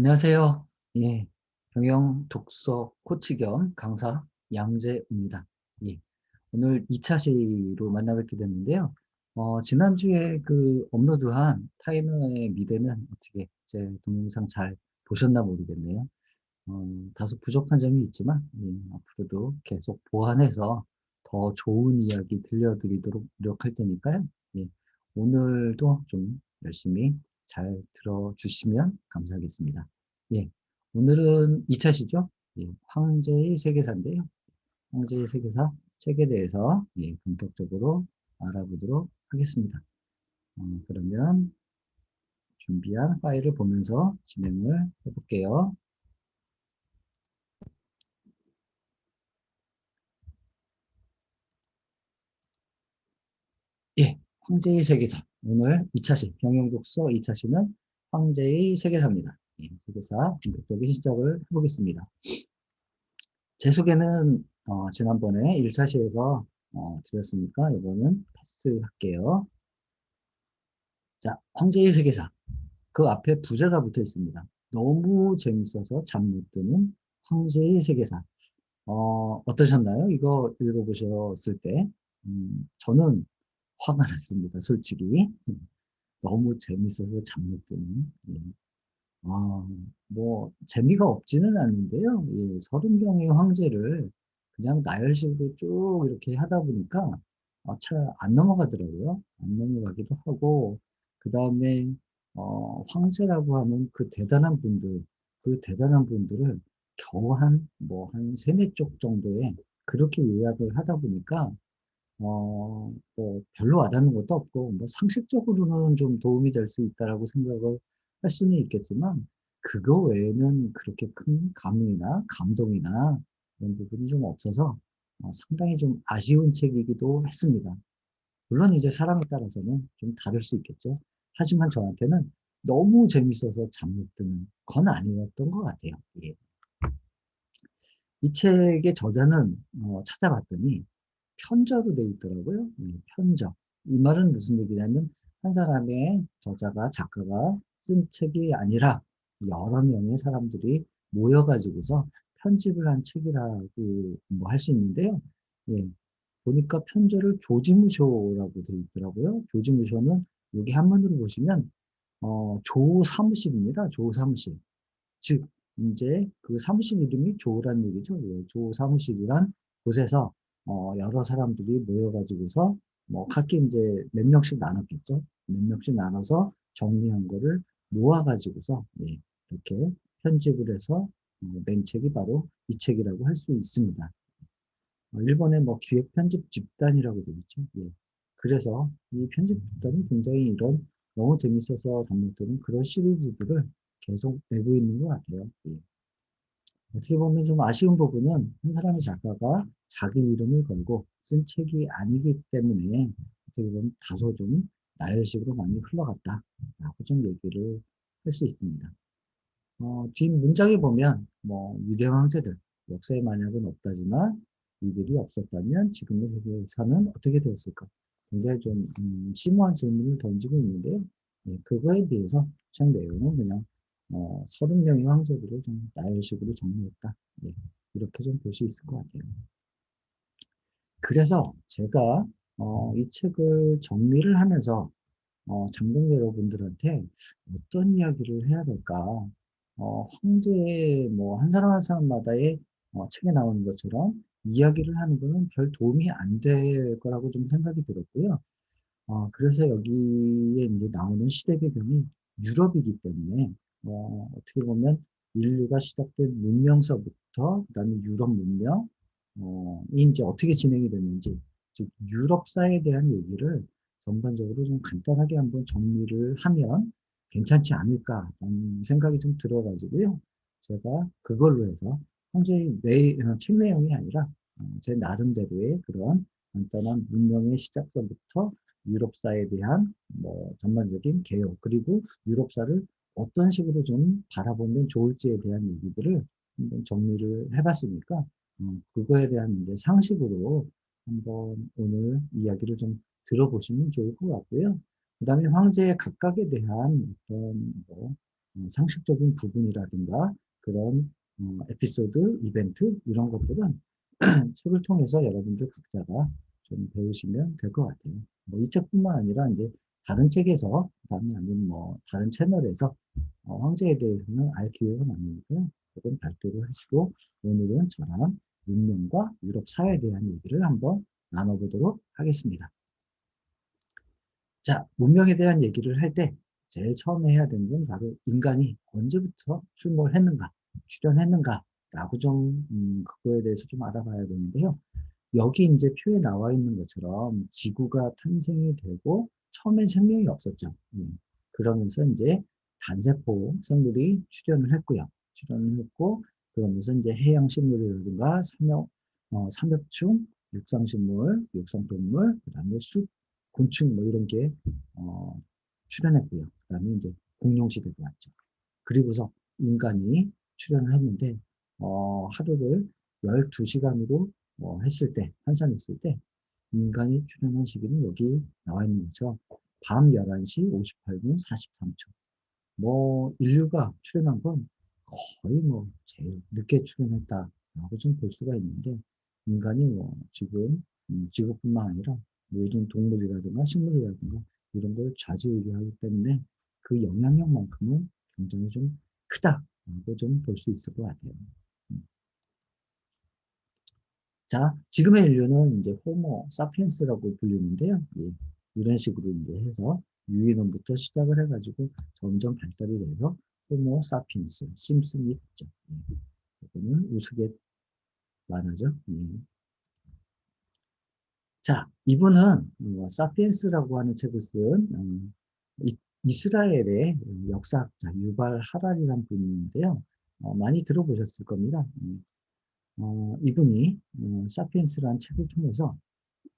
안녕하세요. 예, 경영 독서 코치 겸 강사 양재우입니다. 예, 오늘 2차 시로 만나 뵙게 됐는데요. 지난주에 그 업로드한 타이너의 미래는 어떻게 제 동영상 잘 보셨나 모르겠네요. 다소 부족한 점이 있지만 앞으로도 계속 보완해서 더 좋은 이야기 들려드리도록 노력할 테니까요. 예, 오늘도 좀 열심히 잘 들어주시면 감사하겠습니다. 예, 오늘은 2차시죠? 예, 황제의 세계사인데요. 황제의 세계사 책에 대해서 본격적으로 알아보도록 하겠습니다. 그러면 준비한 파일을 보면서 진행을 해볼게요. 예, 황제의 세계사. 오늘 2차시, 경영독서 2차시는 황제의 세계사입니다. 예, 세계사 본격적인 시작을 해보겠습니다. 제 소개는 지난번에 1차시에서 드렸으니까 이거는 패스할게요. 자, 황제의 세계사. 그 앞에 부제가 붙어 있습니다. 너무 재밌어서 잠 못 드는 황제의 세계사. 어떠셨나요? 이거 읽어보셨을 때. 저는 화가 났습니다. 솔직히. 너무 재밌어서 잠 못 드는. 예. 아, 뭐, 재미가 없지는 않는데요. 예, 30명의 황제를 그냥 나열식으로 쭉 이렇게 하다 보니까 잘 안 넘어가더라고요. 안 넘어가기도 하고, 그 다음에, 황제라고 하면 그 대단한 분들, 그 대단한 분들을 겨우 한 세네 쪽 정도에 그렇게 요약을 하다 보니까 뭐 별로 와닿는 것도 없고, 뭐 상식적으로는 좀 도움이 될 수 있다라고 생각을 할 수는 있겠지만, 그거 외에는 그렇게 큰 감흥이나 감동이나 이런 부분이 좀 없어서 상당히 좀 아쉬운 책이기도 했습니다. 물론 이제 사람에 따라서는 좀 다를 수 있겠죠. 하지만 저한테는 너무 재밌어서 잠 못 드는 건 아니었던 것 같아요. 예. 이 책의 저자는 찾아봤더니 편저로 돼 있더라고요. 편저. 이 말은 무슨 얘기냐면 한 사람의 저자가 작가가 쓴 책이 아니라 여러 명의 사람들이 모여가지고서 편집을 한 책이라고 뭐 할 수 있는데요. 예, 보니까 편저를 조지무쇼라고 돼 있더라고요. 조지무쇼는 여기 한문으로 보시면 조사무실입니다. 조사무실. 즉 이제 그 사무실 이름이 조라는 얘기죠. 예, 조사무실이란 곳에서 여러 사람들이 모여가지고서 뭐 각기 이제 몇 명씩 나눴겠죠. 몇 명씩 나눠서 정리한 거를 모아가지고서 이렇게 편집을 해서 낸 책이 바로 이 책이라고 할 수 있습니다. 일본의 뭐 기획 편집 집단이라고 되어 있죠. 예. 그래서 이 편집 집단이 굉장히 이런 너무 재밌어서 접목되는 그런 시리즈들을 계속 내고 있는 것 같아요. 예. 어떻게 보면 좀 아쉬운 부분은 한 사람의 작가가 자기 이름을 걸고 쓴 책이 아니기 때문에 어떻게 보면 다소 좀 나열식으로 많이 흘러갔다라고 좀 얘기를 할 수 있습니다. 뒷 문장에 보면 뭐 위대한 황제들, 역사의 만약은 없다지만 이들이 없었다면 지금의 세계사는 어떻게 되었을까? 굉장히 좀 심오한 질문을 던지고 있는데요. 예, 그거에 비해서 책 내용은 그냥 30명의 황제들을 좀 나열식으로 정리했다. 예, 이렇게 좀 볼 수 있을 것 같아요. 그래서 제가 이 책을 정리를 하면서 장독 여러분들한테 어떤 이야기를 해야 될까? 황제 뭐 한 사람 한 사람마다의 책에 나오는 것처럼 이야기를 하는 거는 별 도움이 안 될 거라고 좀 생각이 들었고요. 그래서 여기에 이제 나오는 시대 배경이 유럽이기 때문에 어떻게 보면 인류가 시작된 문명서부터 그다음에 유럽 문명 이 이제 어떻게 진행이 됐는지 즉 유럽사에 대한 얘기를 전반적으로 좀 간단하게 한번 정리를 하면 괜찮지 않을까라는 생각이 좀 들어가지고요. 제가 그걸로 해서 현재 책 내용이 아니라 제 나름대로의 그런 간단한 문명의 시작서부터 유럽사에 대한 뭐 전반적인 개요 그리고 유럽사를 어떤 식으로 좀 바라보면 좋을지에 대한 얘기들을 한번 정리를 해봤으니까 그거에 대한 이제 상식으로 한번 오늘 이야기를 좀 들어보시면 좋을 것 같고요. 그 다음에 황제 각각에 대한 어떤 뭐 상식적인 부분이라든가 그런 에피소드, 이벤트 이런 것들은 책을 통해서 여러분들 각자가 좀 배우시면 될 것 같아요. 뭐 이 책뿐만 아니라 이제 다른 책에서, 그다음에 아니면 뭐 다른 채널에서 황제에 대해서는 알 기회가 많으니까요. 조금 발표를 하시고 오늘은 저랑 문명과 유럽 사회에 대한 얘기를 한번 나눠보도록 하겠습니다. 자, 문명에 대한 얘기를 할 때 제일 처음에 해야 되는 건 바로 인간이 언제부터 출몰했는가, 출현했는가라고 좀 그거에 대해서 좀 알아봐야 되는데요. 여기 이제 표에 나와 있는 것처럼 지구가 탄생이 되고 처음엔 생명이 없었죠. 그러면서 이제 단세포 생물이 출현을 했고요. 출현을 했고 그러면서 이제 해양 식물이라든가 삼엽충, 육상식물, 육상동물, 그다음에 숲, 곤충 뭐 이런 게 출현했고요. 그다음에 이제 공룡시대가 왔죠. 그리고서 인간이 출현을 했는데 하루를 12시간으로 했을 때, 환산했을 때 인간이 출현한 시기는 여기 나와 있는 거죠. 밤 11시 58분 43초. 뭐 인류가 출현한 건 거의 뭐 제일 늦게 출현했다라고 좀 볼 수가 있는데 인간이 뭐 지금 지구뿐만 아니라 모든 동물이라든가 식물이라든가 이런 걸 좌지우지하기 때문에 그 영향력만큼은 굉장히 좀 크다라고 좀 볼 수 있을 것 같아요. 음. 자, 지금의 인류는 이제 호모 사피엔스라고 불리는데요. 예, 이런 식으로 이제 해서 유인원부터 시작을 해가지고 점점 발달이 돼서 호모 사피엔스, 심슨이 됐죠. 예, 이거는 우스갯만하죠. 예. 자, 이분은 사피엔스라고 하는 책을 쓴 이스라엘의 역사학자 유발 하랄이라는 분인데요. 많이 들어보셨을 겁니다. 이분이 사피엔스라는 책을 통해서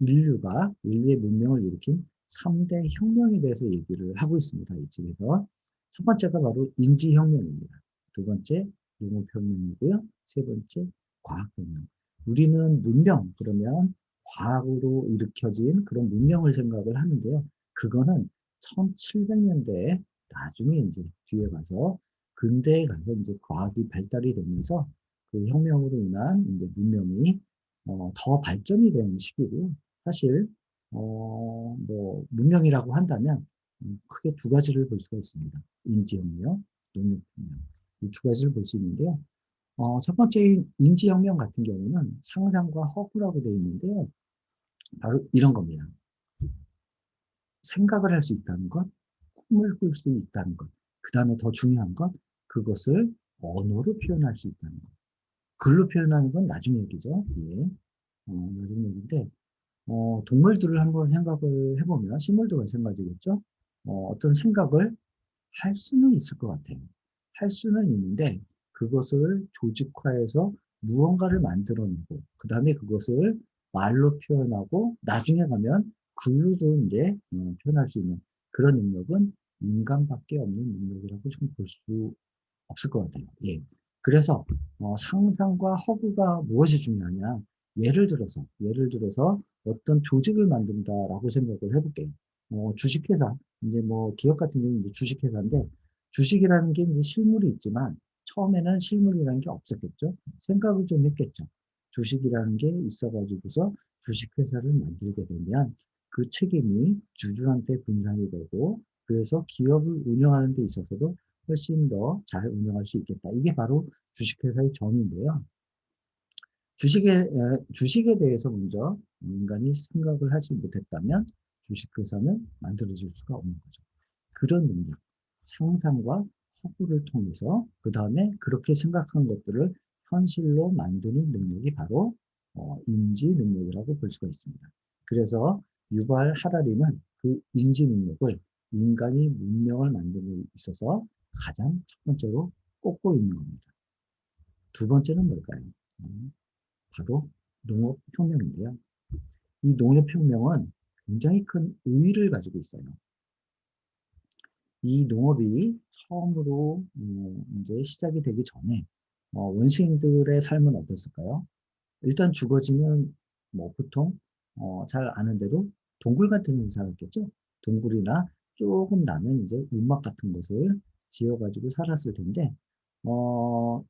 인류의 문명을 일으킨 3대 혁명에 대해서 얘기를 하고 있습니다. 이 책에서. 첫 번째가 바로 인지혁명입니다. 두 번째, 농업혁명이고요. 세 번째, 과학혁명. 우리는 문명, 그러면 과학으로 일으켜진 그런 문명을 생각을 하는데요. 그거는 1700년대에 나중에 이제 뒤에 가서 근대에 가서 이제 과학이 발달이 되면서 그 혁명으로 인한 이제 문명이 더 발전이 되는 시기고요. 사실 뭐 문명이라고 한다면 크게 두 가지를 볼 수가 있습니다. 인지혁명, 농업혁명. 이 두 가지를 볼 수 있는데요. 첫 번째 인지혁명 같은 경우는 상상과 허구라고 되어 있는데요. 바로 이런 겁니다. 생각을 할 수 있다는 것, 꿈을 꿀 수 있다는 것, 그 다음에 더 중요한 것, 그것을 언어로 표현할 수 있다는 것. 글로 표현하는 건 나중 얘기죠. 예. 나중 얘기인데, 동물들을 한번 생각을 해보면, 식물도 마찬가지겠죠? 어떤 생각을 할 수는 있을 것 같아요. 할 수는 있는데, 그것을 조직화해서 무언가를 만들어내고, 그 다음에 그것을 말로 표현하고, 나중에 가면 글로도 이제 표현할 수 있는 그런 능력은 인간밖에 없는 능력이라고 좀 볼 수 없을 것 같아요. 예. 그래서 상상과 허구가 무엇이 중요하냐? 예를 들어서 어떤 조직을 만든다라고 생각을 해볼게요. 주식회사, 이제 뭐 기업 같은 경우는 이제 주식회사인데 주식이라는 게 이제 실물이 있지만 처음에는 실물이라는 게 없었겠죠. 생각을 좀 했겠죠. 주식이라는 게 있어가지고서 주식회사를 만들게 되면 그 책임이 주주한테 분산이 되고 그래서 기업을 운영하는 데 있어서도 훨씬 더 잘 운영할 수 있겠다. 이게 바로 주식회사의 정의인데요. 주식에 대해서 먼저 인간이 생각을 하지 못했다면 주식회사는 만들어질 수가 없는 거죠. 그런 능력, 상상과 허구를 통해서 그 다음에 그렇게 생각한 것들을 현실로 만드는 능력이 바로 인지 능력이라고 볼 수가 있습니다. 그래서 유발 하라리는 그 인지 능력을 인간이 문명을 만드는 데 있어서 가장 첫 번째로 꼽고 있는 겁니다. 두 번째는 뭘까요? 바로 농업혁명인데요. 이 농업혁명은 굉장히 큰 의의를 가지고 있어요. 이 농업이 처음으로 이제 시작이 되기 전에 원시인들의 삶은 어땠을까요? 일단 주거지는 뭐 보통 잘 아는 대로 동굴 같은 데 살았겠죠. 동굴이나 조금 나면 이제 움막 같은 곳을 지어가지고 살았을 텐데,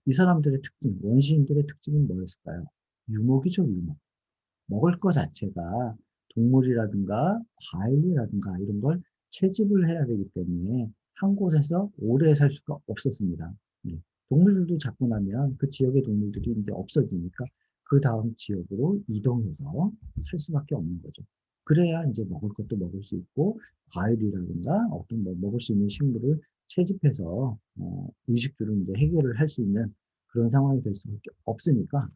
이 사람들의 특징, 원시인들의 특징은 뭐였을까요? 유목이죠, 유목. 먹을 것 자체가 동물이라든가 과일이라든가 이런 걸 채집을 해야 되기 때문에 한 곳에서 오래 살 수가 없었습니다. 예. 동물들도 잡고 나면 그 지역의 동물들이 이제 없어지니까 그 다음 지역으로 이동해서 살 수밖에 없는 거죠. 그래야 이제 먹을 것도 먹을 수 있고 과일이라든가 어떤 뭐 먹을 수 있는 식물을 채집해서 의식주를 이제 해결을 할 수 있는 그런 상황이 될 수밖에 없으니까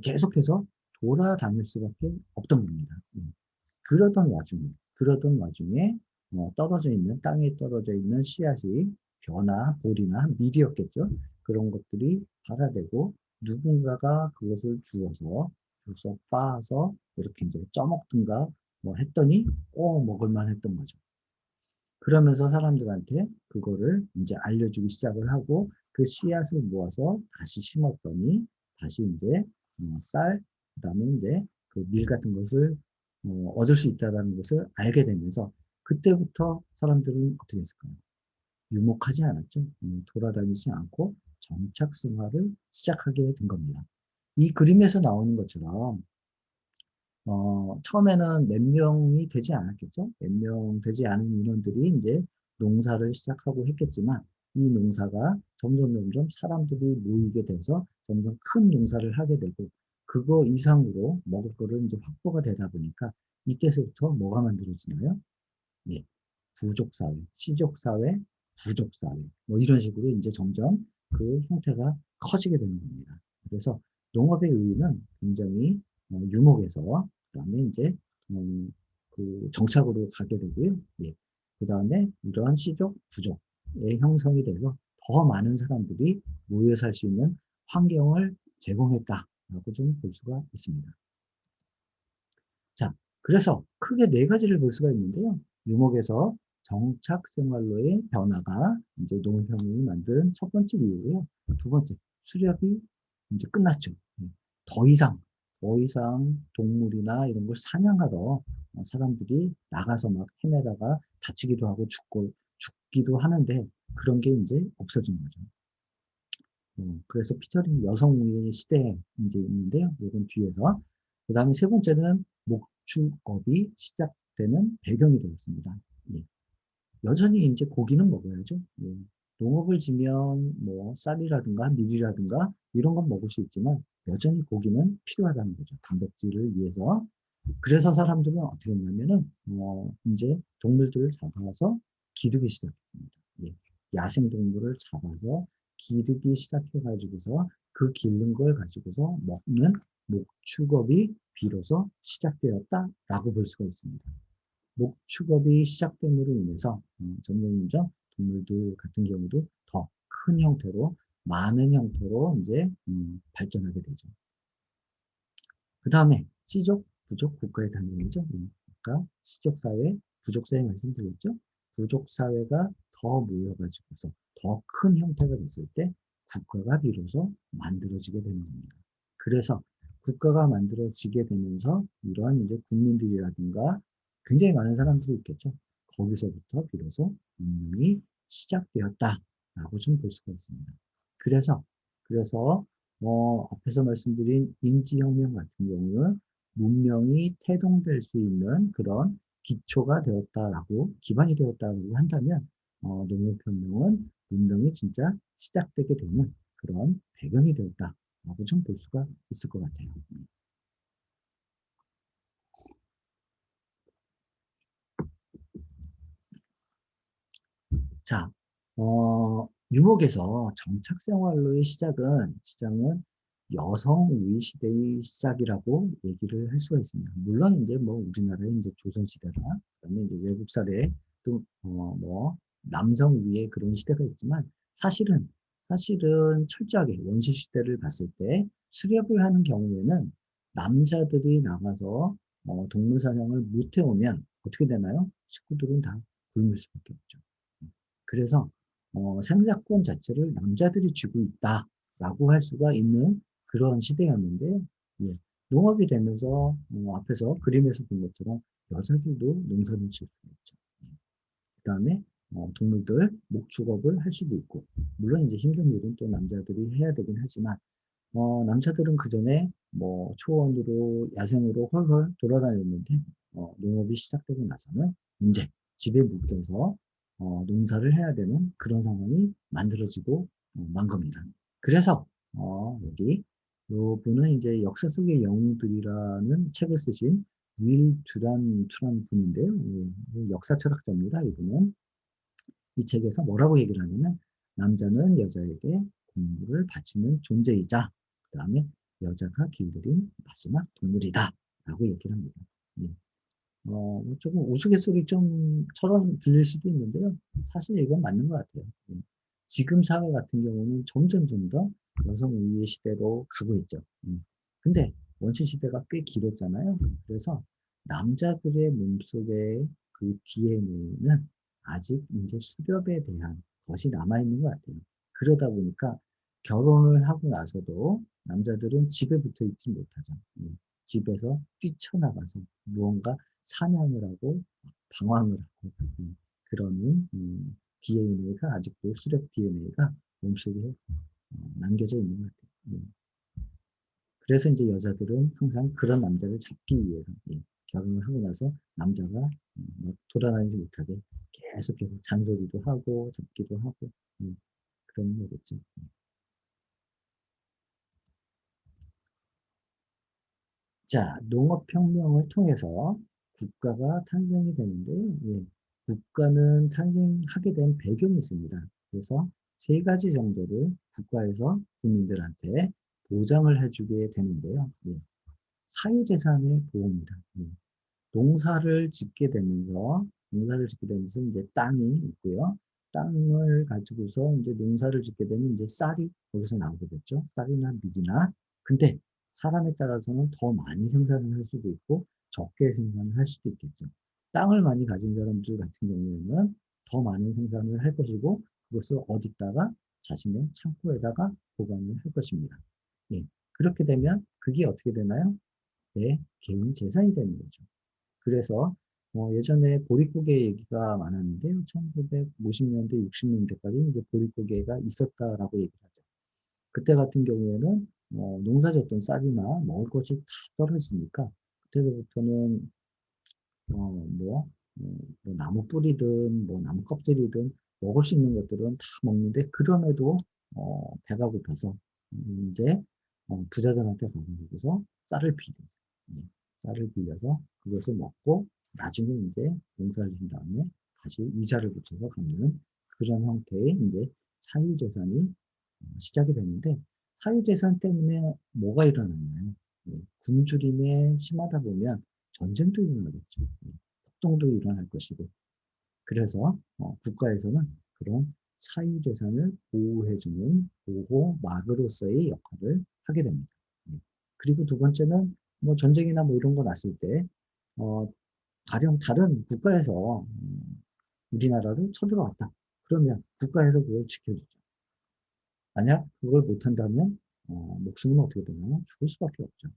계속해서 돌아다닐 수밖에 없던 겁니다. 그러던 와중에 떨어져 있는 땅에 떨어져 있는 씨앗이 벼나 볼이나 밀이었겠죠. 그런 것들이 발아되고 누군가가 그것을 주워서 빻아서 이렇게 이제 쪄먹든가 뭐 했더니 먹을만 했던 거죠. 그러면서 사람들한테 그거를 이제 알려주기 시작을 하고 그 씨앗을 모아서 다시 심었더니 다시 이제 쌀, 그다음에 이제 그 밀 같은 것을 얻을 수 있다는 것을 알게 되면서 그때부터 사람들은 어떻게 했을까요? 유목하지 않았죠. 돌아다니지 않고 정착 생활을 시작하게 된 겁니다. 이 그림에서 나오는 것처럼 처음에는 몇 명이 되지 않았겠죠? 몇 명 되지 않은 인원들이 이제 농사를 시작하고 했겠지만 이 농사가 점점 사람들이 모이게 돼서 점점 큰 농사를 하게 되고 그거 이상으로 먹을 거를 이제 확보가 되다 보니까 이때서부터 뭐가 만들어지나요? 예, 부족사회, 시족사회, 부족사회 뭐 이런 식으로 이제 점점 그 형태가 커지게 되는 겁니다. 그래서 농업의 의의는 굉장히 유목에서 그다음에 이제 그 정착으로 가게 되고요. 예. 그다음에 이러한 시족, 부족의 형성이 돼서 더 많은 사람들이 모여 살 수 있는 환경을 제공했다라고 좀 볼 수가 있습니다. 자, 그래서 크게 네 가지를 볼 수가 있는데요. 유목에서 정착 생활로의 변화가 이제 농업혁명이 만든 첫 번째 이유고요. 두 번째, 수렵이 이제 끝났죠. 더 이상, 더 이상 동물이나 이런 걸 사냥하러 사람들이 나가서 막 헤매다가 다치기도 하고 죽기도 하는데 그런 게 이제 없어진 거죠. 그래서 피처링 여성의 시대에 이제 있는데요. 이건 뒤에서. 그 다음에 세 번째는 목축업이 시작되는 배경이 되었습니다. 예. 여전히 이제 고기는 먹어야죠. 예. 농업을 지면 뭐 쌀이라든가 밀이라든가 이런 건 먹을 수 있지만 여전히 고기는 필요하다는 거죠. 단백질을 위해서. 그래서 사람들은 어떻게 했냐면은 이제 동물들을 잡아서 기르기 시작했습니다. 예. 야생 동물을 잡아서 기르기 시작해가지고서 그 기른 걸 가지고서 먹는 목축업이 비로소 시작되었다라고 볼 수가 있습니다. 목축업이 시작됨으로 인해서 점점점 동물들 같은 경우도 더 큰 형태로 많은 형태로 이제 발전하게 되죠. 그 다음에 시족, 부족, 국가의 단위이죠. 국가, 시족사회, 부족사회 말씀드렸죠. 부족사회가 더 모여가지고서 더 큰 형태가 됐을 때 국가가 비로소 만들어지게 되는 겁니다. 그래서 국가가 만들어지게 되면서 이러한 이제 국민들이라든가 굉장히 많은 사람들이 있겠죠. 거기서부터 비로소 문명이 시작되었다라고 좀 볼 수가 있습니다. 그래서 앞에서 말씀드린 인지혁명 같은 경우는 문명이 태동될 수 있는 그런 기초가 되었다라고, 기반이 되었다고 한다면, 농업혁명은 문명이 진짜 시작되게 되는 그런 배경이 되었다라고 좀 볼 수가 있을 것 같아요. 자, 유목에서 정착생활로의 시작은 여성의 시대의 시작이라고 얘기를 할 수가 있습니다. 물론 이제 뭐 우리나라의 이제 조선시대나 그다음에 이제 외국 사례 또 뭐 남성 위의 그런 시대가 있지만 사실은 철저하게 원시 시대를 봤을 때 수렵을 하는 경우에는 남자들이 나가서 동물 사냥을 못 해오면 어떻게 되나요? 식구들은 다 굶을 수밖에 없죠. 그래서 생사권 자체를 남자들이 쥐고 있다라고 할 수가 있는 그런 시대였는데요. 예, 농업이 되면서 앞에서 그림에서 본 것처럼 여자들도 농사를 질 수 있죠. 그 다음에 동물들 목축업을 할 수도 있고, 물론 이제 힘든 일은 또 남자들이 해야 되긴 하지만, 남자들은 그 전에 뭐 초원으로 야생으로 헐헐 돌아다녔는데, 농업이 시작되고 나서는 이제 집에 묶여서 농사를 해야 되는 그런 상황이 만들어지고 만 겁니다. 그래서 여기 요 분은 이제 역사 속의 영웅들이라는 책을 쓰신 윌 듀란트란 분인데요. 역사 철학자입니다. 이분은 이 책에서 뭐라고 얘기를 하냐면, 남자는 여자에게 공물을 바치는 존재이자 그 다음에 여자가 길들인 마지막 동물이다 라고 얘기를 합니다. 예. 조금 우스갯소리 좀처럼 들릴 수도 있는데요. 사실 이건 맞는 것 같아요. 예. 지금 사회 같은 경우는 점점 좀 더 여성 우위의 시대로 가고 있죠. 근데 원시 시대가 꽤 길었잖아요. 그래서 남자들의 몸속에 그 DNA는 아직 이제 수렵에 대한 것이 남아있는 것 같아요. 그러다 보니까 결혼을 하고 나서도 남자들은 집에 붙어 있지 못하죠. 집에서 뛰쳐나가서 무언가 사냥을 하고 방황을 하고 그런 DNA가 아직도 수렵 DNA가 몸속에 남겨져 있는 것 같아요. 그래서 이제 여자들은 항상 그런 남자를 잡기 위해서 결혼을 하고 나서 남자가 막 돌아다니지 못하게 계속해서 잔소리도 하고 잡기도 하고 그런 거겠죠. 자, 농업혁명을 통해서 국가가 탄생이 되는데요. 국가는 탄생하게 된 배경이 있습니다. 그래서 세 가지 정도를 국가에서 국민들한테 보장을 해주게 되는데요. 사유재산의 보호입니다. 농사를 짓게 되면서 이제 땅이 있고요. 땅을 가지고서 이제 농사를 짓게 되면 이제 쌀이 거기서 나오게 됐죠. 쌀이나 밀이나. 근데 사람에 따라서는 더 많이 생산을 할 수도 있고 적게 생산을 할 수도 있겠죠. 땅을 많이 가진 사람들 같은 경우에는 더 많은 생산을 할 것이고 그것을 어디다가 자신의 창고에다가 보관을 할 것입니다. 예. 그렇게 되면 그게 어떻게 되나요? 내 개인 재산이 되는 거죠. 그래서 예전에 보릿고개 얘기가 많았는데요. 1950년대, 60년대까지 이제 보릿고개가 있었다라고 얘기를 하죠. 그때 같은 경우에는 농사졌던 쌀이나 먹을 것이 다 떨어지니까 그때부터는 뭐 나무 뿌리든 뭐 나무 껍질이든 먹을 수 있는 것들은 다 먹는데 그럼에도 배가 고파서 이제 부자들한테 가서 쌀을 빌려 쌀을 빌려서 그것을 먹고 나중에 이제 농사를 진 다음에 다시 이자를 붙여서 갚는 그런 형태의 이제 사유재산이 시작이 되는데 사유재산 때문에 뭐가 일어났나요? 굶주림에 심하다 보면 전쟁도 일어나겠죠. 폭동도 일어날 것이고 그래서 국가에서는 그런 사유재산을 보호해주는 보호막으로서의 역할을 하게 됩니다. 그리고 두 번째는 뭐 전쟁이나 뭐 이런 거 났을 때 어, 가령 다른 국가에서 우리나라를 쳐들어왔다. 그러면 국가에서 그걸 지켜주죠. 만약 그걸 못한다면 목숨은 어떻게 되나요? 죽을 수밖에 없죠.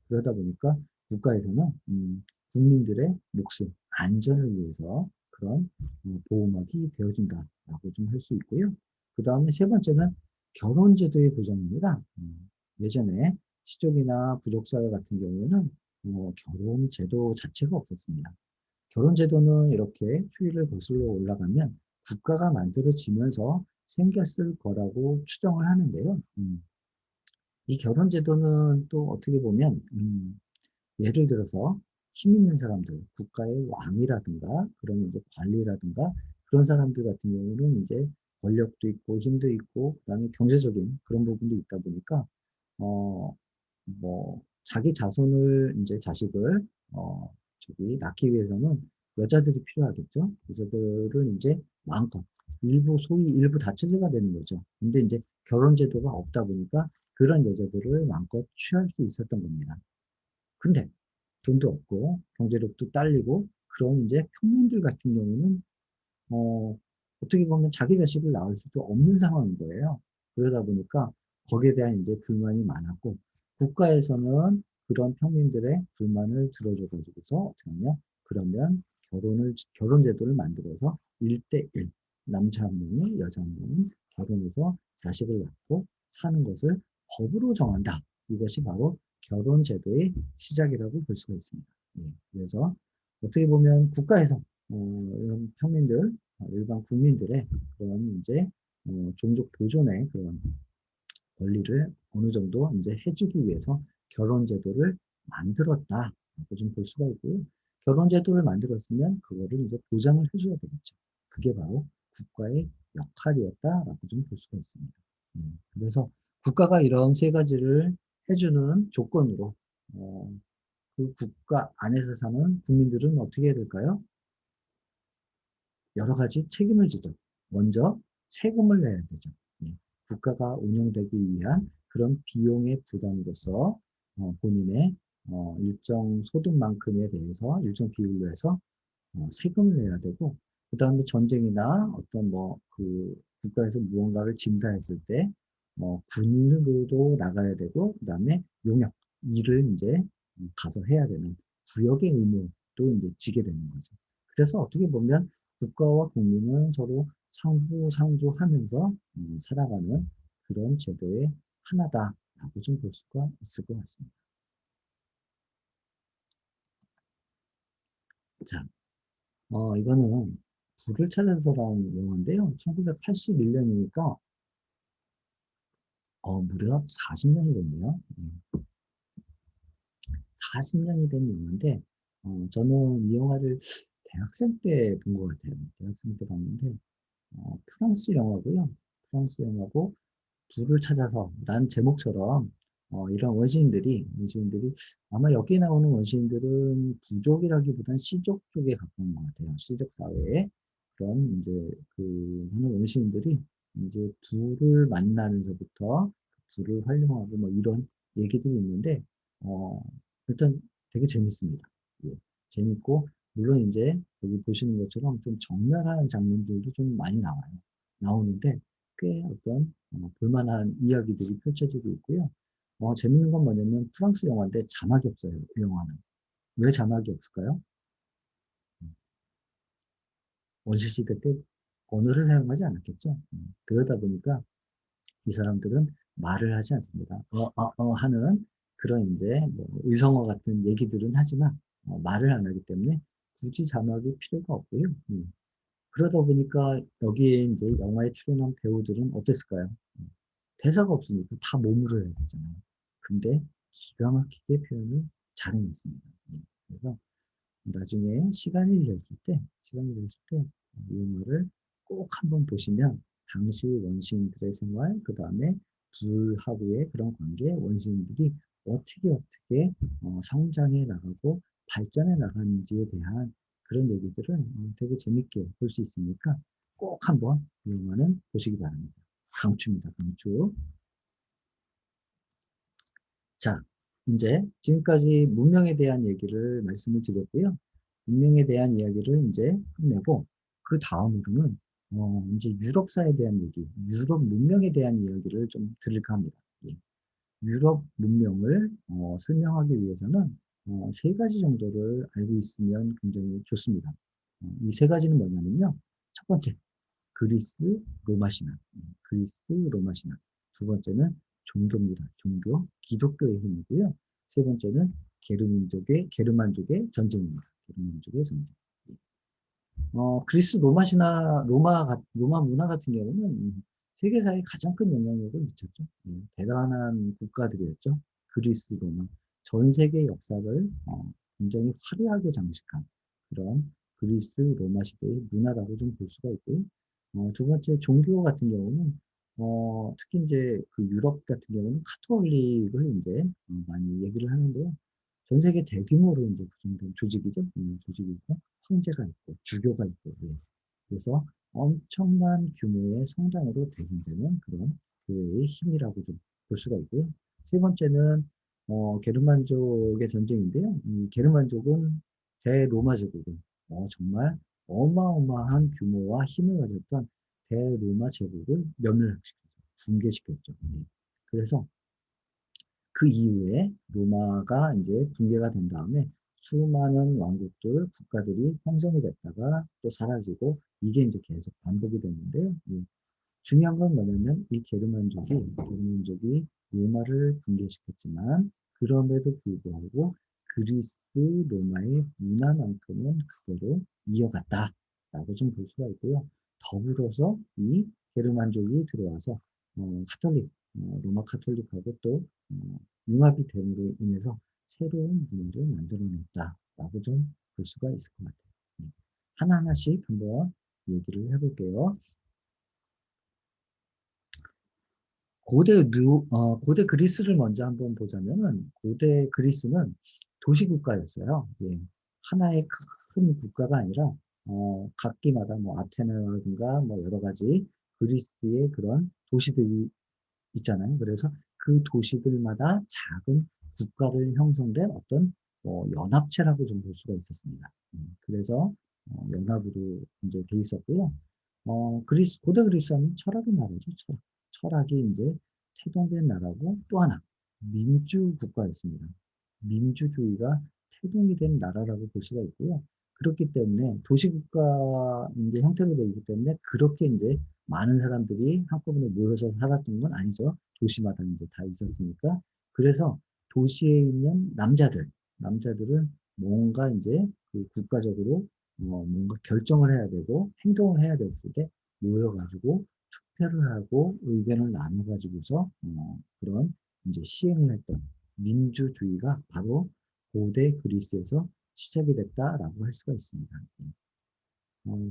그러다 보니까 국가에서는 국민들의 목숨, 안전을 위해서 그런 보호막이 되어준다라고 좀 할 수 있고요. 그 다음에 세 번째는 결혼제도의 보장입니다. 예전에 시족이나 부족사회 같은 경우에는 결혼제도 자체가 없었습니다. 결혼제도는 이렇게 추이를 거슬러 올라가면 국가가 만들어지면서 생겼을 거라고 추정을 하는데요. 이 결혼제도는 또 어떻게 보면 예를 들어서 힘 있는 사람들, 국가의 왕이라든가 그런 이제 관리라든가 그런 사람들 같은 경우는 이제 권력도 있고 힘도 있고 그다음에 경제적인 그런 부분도 있다 보니까 어 뭐 자기 자손을 이제 자식을 낳기 위해서는 여자들이 필요하겠죠. 여자들은 이제 마음껏 일부 소위 일부 다처제가 되는 거죠. 근데 이제 결혼 제도가 없다 보니까 그런 여자들을 마음껏 취할 수 있었던 겁니다. 근데 돈도 없고 경제력도 딸리고 그런 이제 평민들 같은 경우는 어, 어떻게 보면 자기 자식을 낳을 수도 없는 상황인 거예요. 그러다 보니까 거기에 대한 이제 불만이 많았고 국가에서는 그런 평민들의 불만을 들어줘 가지고서 어떻게 하냐 그러면 결혼 제도를 만들어서 1대1, 남자 한 명이 여자 한 명은 결혼해서 자식을 낳고 사는 것을 법으로 정한다. 이것이 바로 결혼 제도의 시작이라고 볼 수가 있습니다. 예, 그래서 어떻게 보면 국가에서 이런 평민들, 일반 국민들의 그런 이제 종족 보존의 그런 권리를 어느 정도 이제 해주기 위해서 결혼 제도를 만들었다라고 좀 볼 수가 있고요. 결혼 제도를 만들었으면 그거를 이제 보장을 해줘야 되겠죠. 그게 바로 국가의 역할이었다라고 좀 볼 수가 있습니다. 그래서 국가가 이런 세 가지를 해주는 조건으로 그 국가 안에서 사는 국민들은 어떻게 해야 될까요? 여러 가지 책임을 지죠. 먼저 세금을 내야 되죠. 예, 국가가 운영되기 위한 그런 비용의 부담으로서 본인의 일정 소득만큼에 대해서 일정 비율로 해서 세금을 내야 되고, 그 다음에 전쟁이나 어떤 뭐 그 국가에서 무언가를 진다했을 때 군으로도 나가야 되고, 그 다음에 용역 일을 이제 가서 해야 되는 부역의 의무도 이제 지게 되는 거죠. 그래서 어떻게 보면 국가와 국민은 서로 상부상조하면서 살아가는 그런 제도의 하나다라고 좀 볼 수가 있을 것 같습니다. 자, 이거는 불을 찾아서라는 영화인데요. 1981년이니까 무려 40년이 됐네요. 40년이 된 영화인데 저는 이 영화를 대학생 때 본 것 같아요. 대학생 때 봤는데 프랑스 영화고요. 프랑스 영화고 불을 찾아서라는 제목처럼 이런 원시인들이 아마 여기에 나오는 원시인들은 부족이라기보단 시족 쪽에 가까운 것 같아요. 시족 사회에 그런 이제 그 하는 원시인들이 이제 불을 만나면서부터 불을 활용하고 뭐 이런 얘기들이 있는데 어, 일단 되게 재밌습니다. 예, 재밌고 물론 이제 여기 보시는 것처럼 좀 적나라한 장면들도 좀 많이 나오는데 꽤 어떤 볼만한 이야기들이 펼쳐지고 있고요. 재밌는 건 뭐냐면 프랑스 영화인데 자막이 없어요. 이 영화는. 왜 자막이 없을까요? 원시 시대 때 언어를 사용하지 않았겠죠. 그러다 보니까 이 사람들은 말을 하지 않습니다. 하는 그런 이제 뭐 의성어 같은 얘기들은 하지만 말을 안 하기 때문에 굳이 자막이 필요가 없고요. 그러다 보니까 여기에 이제 영화에 출연한 배우들은 어땠을까요? 대사가 없으니까 다 몸으로 해야 되잖아요. 근데 기가 막히게 표현을 잘 해냈습니다. 그래서 나중에 시간이 되실 때, 이 영화를 꼭 한번 보시면, 당시 원시인들의 생활, 그 다음에 불하고의 그런 관계, 원시인들이 어떻게 성장해 나가고 발전해 나가는지에 대한 그런 얘기들을 되게 재밌게 볼 수 있으니까 꼭 한번 이 영화는 보시기 바랍니다. 강추입니다, 강추. 자, 이제 지금까지 문명에 대한 얘기를 말씀을 드렸고요. 문명에 대한 이야기를 이제 끝내고, 그 다음으로는, 이제 유럽사에 대한 얘기, 유럽 문명에 대한 이야기를 좀 드릴까 합니다. 예. 유럽 문명을 설명하기 위해서는 세 가지 정도를 알고 있으면 굉장히 좋습니다. 이 세 가지는 뭐냐면요. 첫 번째, 그리스 로마 신화, 그리스 로마 신화. 두 번째는 종교입니다. 종교, 기독교의 힘이고요. 세 번째는 게르만족의 전쟁입니다. 게르만족의 전쟁. 그리스 로마 신화, 로마 문화 같은 경우는 세계사에 가장 큰 영향력을 미쳤죠. 대단한 국가들이었죠. 그리스, 로마. 전 세계 역사를 굉장히 화려하게 장식한 그런 그리스, 로마 시대의 문화라고 좀 볼 수가 있고요. 두 번째, 종교 같은 경우는 특히 이제 그 유럽 같은 경우는 카톨릭을 이제 많이 얘기를 하는데요. 전 세계 대규모로 이제 구성된 조직이죠. 조직이고 황제가 있고 주교가 있고 그래서 엄청난 규모의 성장으로 대응되는 그런 교회의 힘이라고 좀 볼 수가 있고요. 세 번째는 게르만족의 전쟁인데요. 이 게르만족은 대로마 제국을 정말 어마어마한 규모와 힘을 가졌던 대로마 제국을 멸망시켰죠. 붕괴시켰죠. 그래서 그 이후에 로마가 이제 붕괴가 된 다음에 수많은 왕국들, 국가들이 형성이 됐다가 또 사라지고 이게 이제 계속 반복이 되는데요. 중요한 건 뭐냐면 이 게르만족이 로마를 붕괴시켰지만 그럼에도 불구하고 그리스 로마의 문화만큼은 그대로 이어갔다라고 좀 볼 수가 있고요. 더불어서 이 게르만족이 들어와서 로마 카톨릭하고 또 융합이 됨으로 인해서 새로운 문화를 만들어냈다라고 좀 볼 수가 있을 것 같아요. 하나하나씩 한번 얘기를 해볼게요. 고대 그리스를 먼저 한번 보자면은, 고대 그리스는 도시국가였어요. 예. 하나의 큰 국가가 아니라, 각기마다 뭐 아테네라든가 뭐 여러 가지 그리스의 그런 도시들이 있잖아요. 그래서 그 도시들마다 작은 국가를 형성된 어떤 연합체라고 좀 볼 수가 있었습니다. 그래서 연합으로 이제 돼 있었고요. 고대 그리스 하면 철학의 나라죠. 철학이 이제 태동된 나라고 또 하나 민주 국가였습니다. 민주주의가 태동이 된 나라라고 볼 수가 있고요. 그렇기 때문에 도시국가 이제 형태로 되어 있기 때문에 그렇게 이제 많은 사람들이 한꺼번에 모여서 살았던 건 아니죠. 도시마다 이제 다 있었으니까. 그래서 도시에 있는 남자들은 뭔가 이제 그 국가적으로 뭔가 결정을 해야 되고 행동을 해야 됐을 때 모여가지고 투표를 하고 의견을 나눠가지고서 그런 이제 시행을 했던 민주주의가 바로 고대 그리스에서 시작이 됐다라고 할 수가 있습니다.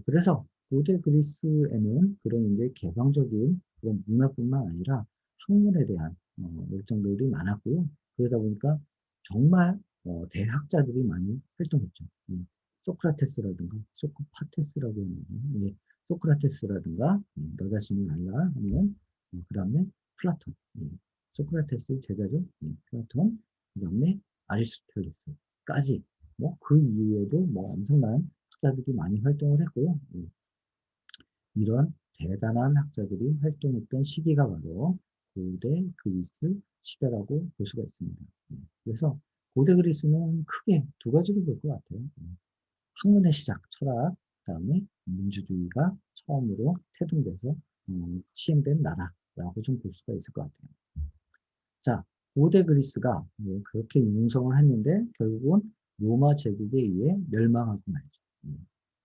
그래서 고대 그리스에는 그런 이제 개방적인 그런 문화뿐만 아니라 학문에 대한 열정들이 많았고요. 그러다 보니까 정말 대학자들이 많이 활동했죠. 소크라테스라든가 소크파테스라고 하는 소크라테스라든가 너 자신이 알라 하면 그 다음에 플라톤 소크라테스의 제자죠. 플라톤 그 다음에 아리스토텔레스까지 뭐 그 이후에도 뭐 엄청난 학자들이 많이 활동을 했고요. 이런 대단한 학자들이 활동했던 시기가 바로 고대 그리스 시대라고 볼 수가 있습니다. 그래서 고대 그리스는 크게 두 가지로 볼 것 같아요. 학문의 시작, 철학, 그다음에 민주주의가 처음으로 태동돼서 시행된 나라라고 좀 볼 수가 있을 것 같아요. 자, 고대 그리스가 그렇게 융성을 했는데 결국은 로마 제국에 의해 멸망하고 말죠.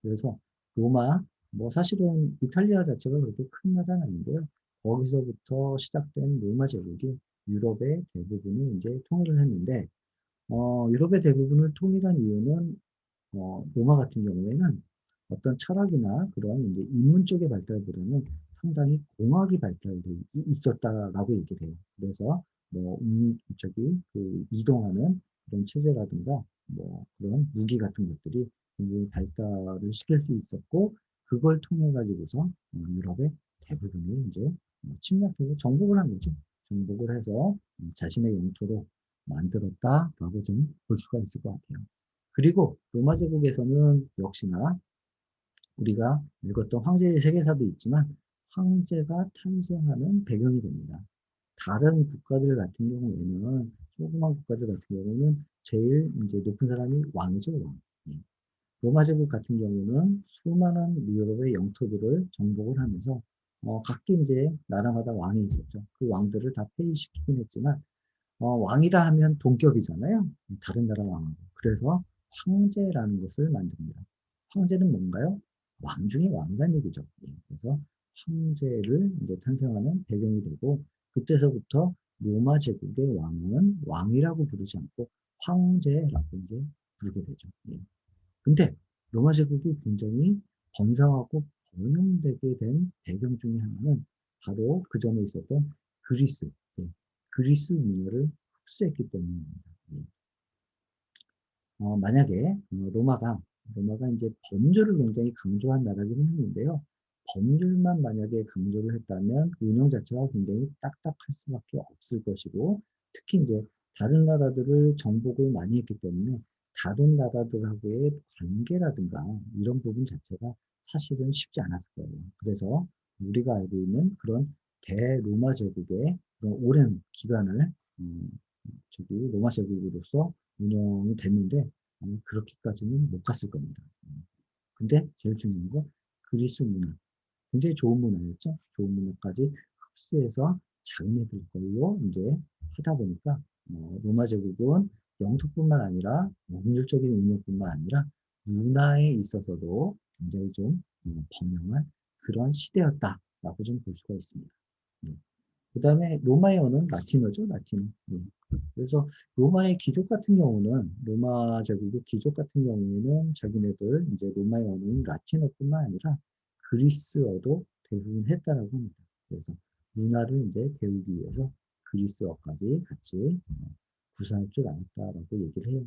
그래서 로마, 뭐 사실은 이탈리아 자체가 그렇게 큰 나라는 아닌데요. 거기서부터 시작된 로마 제국이 유럽의 대부분을 이제 통일을 했는데, 유럽의 대부분을 통일한 이유는 로마 같은 경우에는 어떤 철학이나 그런 이제 인문 쪽의 발달보다는 상당히 공학이 발달돼 있었다라고 얘기를 해요. 그래서 뭐 그 이동하는 그런 체제라든가 뭐 그런 무기 같은 것들이 굉장히 발달을 시킬 수 있었고 그걸 통해 가지고서 유럽의 대부분을 이제 침략해서 정복을 한 거죠. 정복을 해서 자신의 영토로 만들었다라고 좀 볼 수가 있을 것 같아요. 그리고 로마 제국에서는 역시나 우리가 읽었던 황제의 세계사도 있지만 황제가 탄생하는 배경이 됩니다. 다른 국가들 같은 경우에는 조그만 국가들 같은 경우는 제일 이제 높은 사람이 왕이죠, 왕. 예. 로마 제국 같은 경우는 수많은 유럽의 영토들을 정복을 하면서 각기 이제 나라마다 왕이 있었죠. 그 왕들을 다 폐위시키긴 했지만 왕이라 하면 동격이잖아요. 다른 나라 왕하고. 그래서 황제라는 것을 만듭니다. 황제는 뭔가요? 왕 중에 왕이라는 얘기죠. 그래서 황제를 이제 탄생하는 배경이 되고 그때서부터 로마 제국의 왕은 왕이라고 부르지 않고 황제라고 이제 부르게 되죠. 근데 로마 제국이 굉장히 번성하고 번영되게 된 배경 중에 하나는 바로 그 전에 있었던 그리스, 예, 그리스 문화를 흡수했기 때문입니다. 예. 만약에 로마가 이제 법률을 굉장히 강조한 나라긴 했는데요. 법률만 만약에 강조를 했다면 운영 자체가 굉장히 딱딱할 수밖에 없을 것이고 특히 이제 다른 나라들을 정복을 많이 했기 때문에 다른 나라들하고의 관계라든가 이런 부분 자체가 사실은 쉽지 않았을 거예요. 그래서 우리가 알고 있는 그런 대로마 제국의 그런 오랜 기간을 로마 제국으로서 운영이 됐는데 아마 그렇게까지는 못 갔을 겁니다. 근데 제일 중요한 건 그리스 문화, 굉장히 좋은 문화였죠. 좋은 문화까지 흡수해서 자기네들 걸로 이제 하다 보니까 로마 제국은 영토뿐만 아니라 법률적인 운영뿐만 아니라 문화에 있어서도 굉장히 좀 번영한 그런 시대였다라고 좀 볼 수가 있습니다. 네. 그 다음에 로마어는 라틴어죠, 라틴어. 네. 그래서 로마의 귀족 같은 경우는 로마 제국의 귀족 같은 경우에는 자기네들 이제 로마어는 라틴어뿐만 아니라 그리스어도 대부분 했다라고 합니다. 그래서 문화를 이제 배우기 위해서 그리스어까지 같이 구사할 줄 알았다라고 얘기를 해요.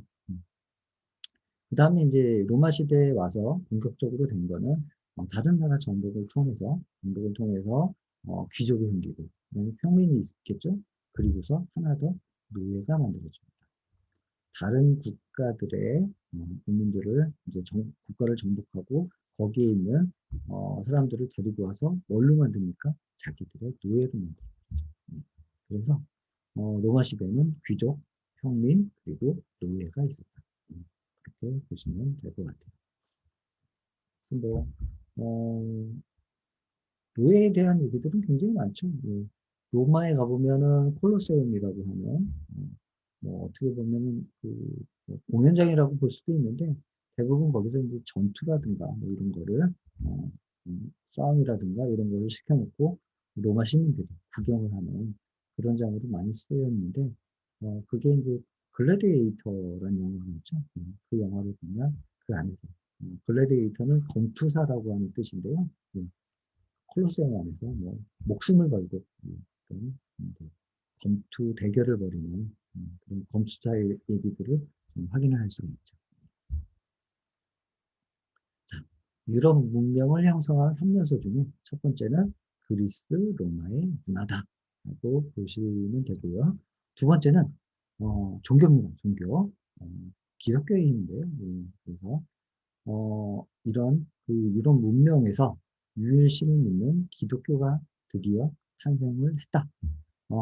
그 다음에 이제 로마 시대에 와서 본격적으로 된 거는 다른 나라 정복을 통해서 귀족이 생기고 그다음에 평민이 있겠죠. 그리고서 하나 더 노예가 만들어집니다. 다른 국가들의 국민들을 이제 국가를 정복하고 거기에 있는 사람들을 데리고 와서 뭘로 만듭니까? 자기들의 노예로 만들죠. 그래서 로마 시대는 귀족, 평민, 그리고 노예가 있었다. 그렇게 보시면 될 것 같아요. 그래서 노예에 대한 얘기들은 굉장히 많죠. 예. 로마에 가보면은 콜로세움이라고 하면, 뭐 어떻게 보면은 뭐 공연장이라고 볼 수도 있는데, 대부분 거기서 이제 전투라든가 뭐 이런 거를, 싸움이라든가 이런 거를 시켜놓고 로마 시민들이 구경을 하는 그런 장으로 많이 쓰였는데, 그게 이제 글래디에이터라는 영화가 있죠. 그 영화를 보면 그 안에서, 글래디에이터는 검투사라고 하는 뜻인데요. 예. 콜로세움 안에서 뭐 목숨을 걸고 그런 검투 대결을 벌이는 그런 검투자의 얘기들을 좀 확인을 할 수가 있죠. 자, 유럽 문명을 형성한 3요소 중에 첫 번째는 그리스 로마의 문화다라고 보시면 되고요. 두 번째는 종교입니다. 종교. 기독교의 힘인데요. 그래서 이런 그 유럽 문명에서 유일신을 믿는 기독교가 드디어 탄생을 했다.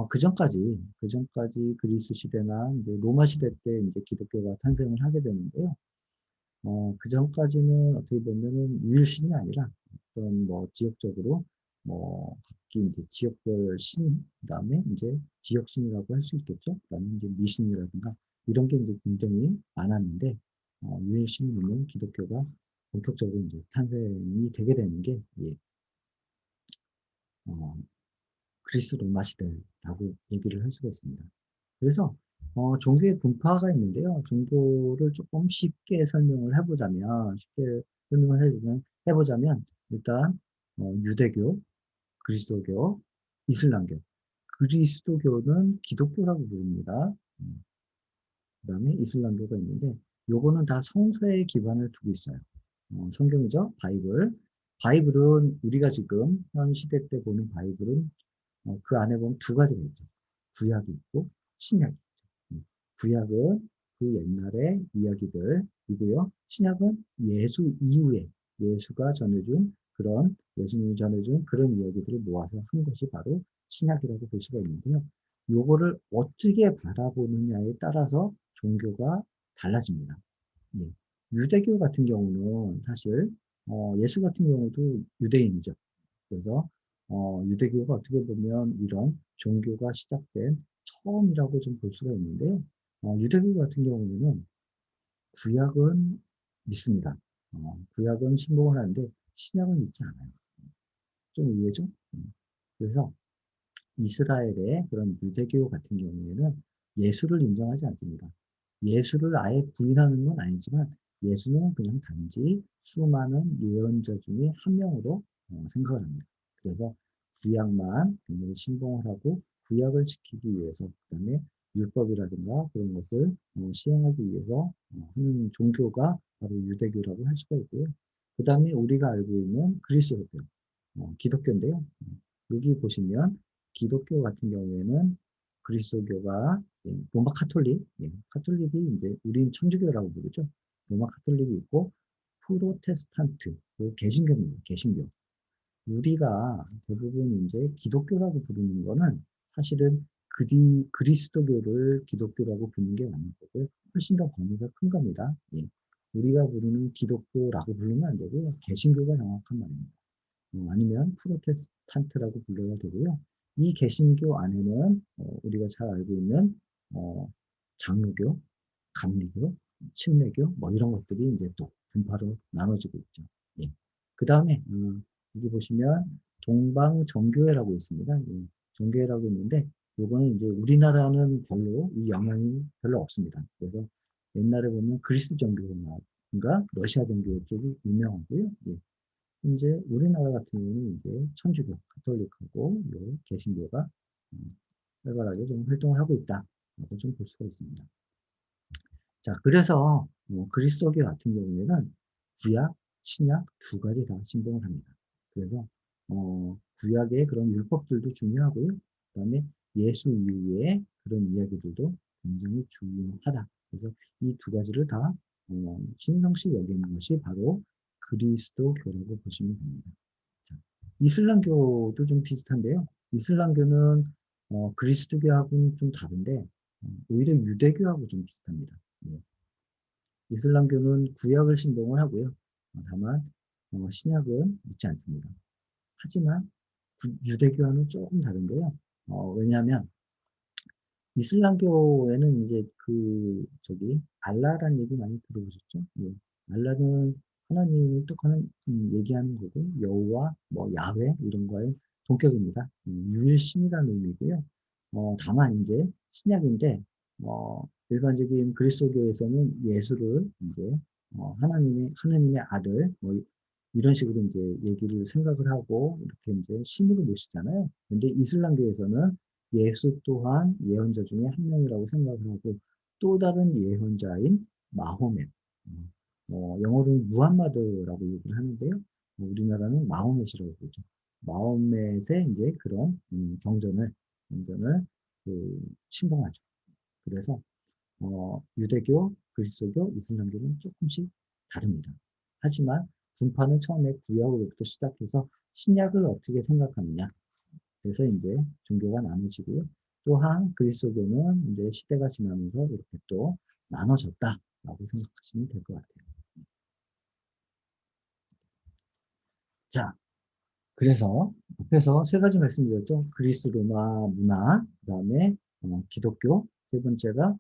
그 전까지 그리스 시대나 이제 로마 시대 때 이제 기독교가 탄생을 하게 되는데요. 그 전까지는 어떻게 보면은 유일신이 아니라 어떤 뭐 지역적으로 뭐 각기 이제 지역별 신, 그다음에 이제 지역신이라고 할 수 있겠죠. 그다음에 이제 미신이라든가 이런 게 이제 굉장히 많았는데 유일신을 믿는 기독교가 본격적으로 이제 탄생이 되게 되는 게 예, 어, 그리스 로마 시대라고 얘기를 할 수가 있습니다. 그래서 종교의 분파가 있는데요. 종교를 조금 쉽게 설명을 해보자면 일단 유대교, 그리스도교, 이슬람교. 그리스도교는 기독교라고 부릅니다. 그다음에 이슬람교가 있는데 요거는 다 성서에 기반을 두고 있어요. 성경이죠. 바이블. 바이블은 우리가 지금 현 시대 때 보는 바이블은 그 안에 보면 두 가지가 있죠. 구약이 있고 신약이 있죠. 구약은 그 옛날의 이야기들이고요. 신약은 예수 이후에 예수님이 전해준 그런 이야기들을 모아서 한 것이 바로 신약이라고 볼 수가 있는데요. 요거를 어떻게 바라보느냐에 따라서 종교가 달라집니다. 예. 유대교 같은 경우는 사실 예수 같은 경우도 유대인이죠. 그래서 유대교가 어떻게 보면 이런 종교가 시작된 처음이라고 좀 볼 수가 있는데요. 유대교 같은 경우에는 구약은 믿습니다. 구약은 신봉을 하는데 신약은 믿지 않아요. 좀 의외죠? 그래서 이스라엘의 그런 유대교 같은 경우에는 예수를 인정하지 않습니다. 예수를 아예 부인하는 건 아니지만 예수는 그냥 단지 수많은 예언자 중에 한 명으로 생각을 합니다. 그래서 구약만 굉장히 신봉을 하고 구약을 지키기 위해서 그다음에 율법이라든가 그런 것을 시행하기 위해서 하는 종교가 바로 유대교라고 할 수가 있고요. 그 다음에 우리가 알고 있는 그리스도교, 기독교인데요. 여기 보시면 기독교 같은 경우에는 그리스도교가 로마 카톨릭, 카톨릭이 이제 우린 천주교라고 부르죠. 로마 카톨릭이 있고 프로테스탄트, 개신교입니다. 개신교. 우리가 대부분 이제 기독교라고 부르는 거는 사실은 그리스도교를 기독교라고 부르는 게 맞는 거고요. 훨씬 더 범위가 큰 겁니다. 예. 우리가 부르는 기독교라고 부르면 안 되고요. 개신교가 정확한 말입니다. 아니면 프로테스탄트라고 불러야 되고요. 이 개신교 안에는 우리가 잘 알고 있는 장로교, 감리교, 침례교 뭐 이런 것들이 이제 또 분파로 나눠지고 있죠. 예. 그 다음에 여기 보시면 동방정교회라고 있습니다. 예. 정교회라고 있는데 요거는 이제 우리나라는 별로 이 영향이 별로 없습니다. 그래서 옛날에 보면 그리스 정교회인가 러시아 정교회 쪽이 유명하고요. 예. 이제 우리나라 같은 경우는 이제 천주교, 가톨릭하고 요 개신교가 활발하게 좀 활동을 하고 있다라고 좀 볼 수가 있습니다. 자, 그래서 그리스도교 같은 경우에는 구약, 신약 두 가지 다 신봉을 합니다. 그래서 구약의 그런 율법들도 중요하고요. 그다음에 예수 이후의 그런 이야기들도 굉장히 중요하다. 그래서 이 두 가지를 다 신성시 여기는 것이 바로 그리스도교라고 보시면 됩니다. 자, 이슬람교도 좀 비슷한데요. 이슬람교는 그리스도교하고는 좀 다른데 오히려 유대교하고 좀 비슷합니다. 예. 이슬람교는 구약을 신봉을 하고요. 다만 신약은 믿지 않습니다. 하지만 유대교와는 조금 다른데요. 왜냐하면 이슬람교에는 이제 알라라는 얘기 많이 들어보셨죠? 예. 알라는 하나님을 똑하는 얘기하는 거고, 여호와, 뭐 야훼 이런 거의 동격입니다. 유일신이라는 의미고요. 다만 이제 신약인데 일반적인 그리스도교에서는 예수를 이제 하나님의 아들 뭐 이런 식으로 이제 얘기를 생각을 하고 이렇게 이제 신으로 모시잖아요. 근데 이슬람교에서는 예수 또한 예언자 중에 한 명이라고 생각을 하고 또 다른 예언자인 마호멧, 영어로는 무함마드라고 얘기를 하는데요. 우리나라는 마호멧이라고 부르죠. 마호멧의 이제 그런 경전을 신봉하죠. 그래서 유대교, 그리스도교, 이슬람교는 조금씩 다릅니다. 하지만 분파는 처음에 구약으로부터 시작해서 신약을 어떻게 생각하느냐. 그래서 이제 종교가 나눠지고요. 또한 그리스도교는 이제 시대가 지나면서 이렇게 또 나눠졌다라고 생각하시면 될 것 같아요. 자, 그래서 앞에서 세 가지 말씀드렸죠. 그리스 로마 문화, 그다음에 기독교, 세 번째가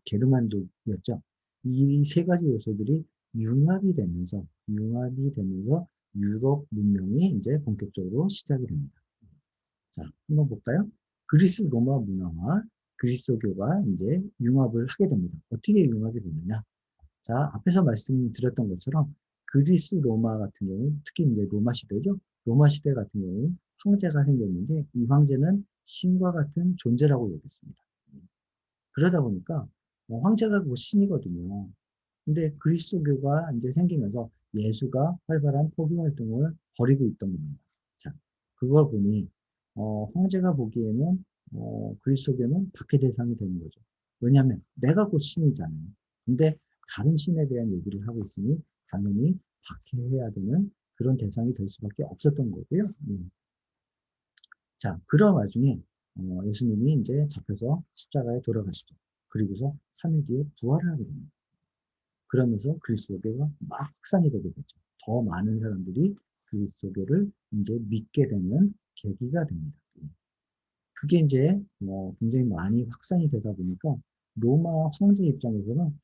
게르만족이었죠. 이 세 가지 요소들이 융합이 되면서 유럽 문명이 이제 본격적으로 시작이 됩니다. 자, 한번 볼까요? 그리스 로마 문화와 그리스도교가 이제 융합을 하게 됩니다. 어떻게 융합이 되느냐? 자, 앞에서 말씀드렸던 것처럼 그리스 로마 같은 경우는 특히 이제 로마 시대죠. 로마 시대 같은 경우는 황제가 생겼는데 이 황제는 신과 같은 존재라고 여겼습니다. 그러다 보니까 황제가 곧 신이거든요. 근데 그리스도교가 이제 생기면서 예수가 활발한 포교 활동을 벌이고 있던 겁니다. 자, 그걸 보니 황제가 보기에는 그리스도교는 박해 대상이 되는 거죠. 왜냐하면 내가 곧 신이잖아요. 근데 다른 신에 대한 얘기를 하고 있으니 당연히 박해해야 되는 그런 대상이 될 수밖에 없었던 거고요. 자, 그런 와중에 예수님이 이제 잡혀서 십자가에 돌아가시죠. 그리고서 3일 뒤에 부활을 하게 됩니다. 그러면서 그리스도교가 막 확산이 되게 되죠. 더 많은 사람들이 그리스도교를 이제 믿게 되는 계기가 됩니다. 그게 이제 굉장히 많이 확산이 되다 보니까 로마 황제 입장에서는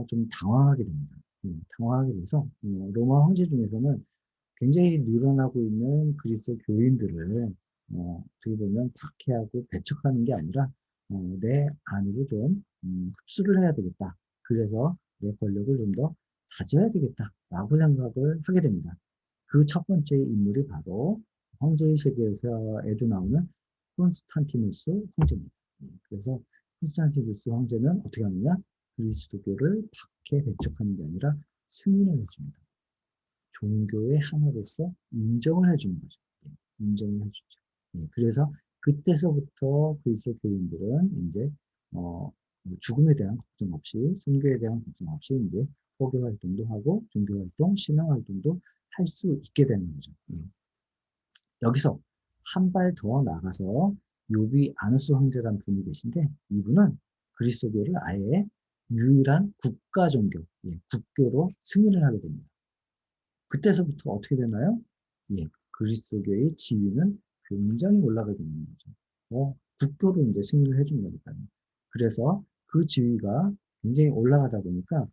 좀 당황하게 됩니다. 당황하게 돼서 로마 황제 중에서는 굉장히 늘어나고 있는 그리스도 교인들을 어떻게 보면 박해하고 배척하는 게 아니라 내 안으로 좀 흡수를 해야 되겠다. 그래서 내 권력을 좀 더 가져야 되겠다라고 생각을 하게 됩니다. 그 첫 번째 인물이 바로 황제의 세계에도 나오는 콘스탄티누스 황제입니다. 그래서 콘스탄티누스 황제는 어떻게 하느냐? 그리스도교를 박해 배척하는 게 아니라 승인을 해줍니다. 종교의 하나로서 인정을 해주는 거죠. 인정을 해주죠. 그래서 그때서부터 그리스도 교인들은 이제 죽음에 대한 걱정 없이 순교에 대한 걱정 없이 이제 포교 활동도 하고 종교 활동, 신앙 활동도 할 수 있게 되는 거죠. 여기서 한 발 더 나가서 요비 아누스 황제라는 분이 계신데 이분은 그리스도교를 아예 유일한 국가 종교, 국교로 승인을 하게 됩니다. 그때서부터 어떻게 되나요? 그리스도교의 지위는 굉장히 올라가게 되는 거죠. 국교로 이제 승인을 해준 거니까요. 그래서 그 지위가 굉장히 올라가다 보니까,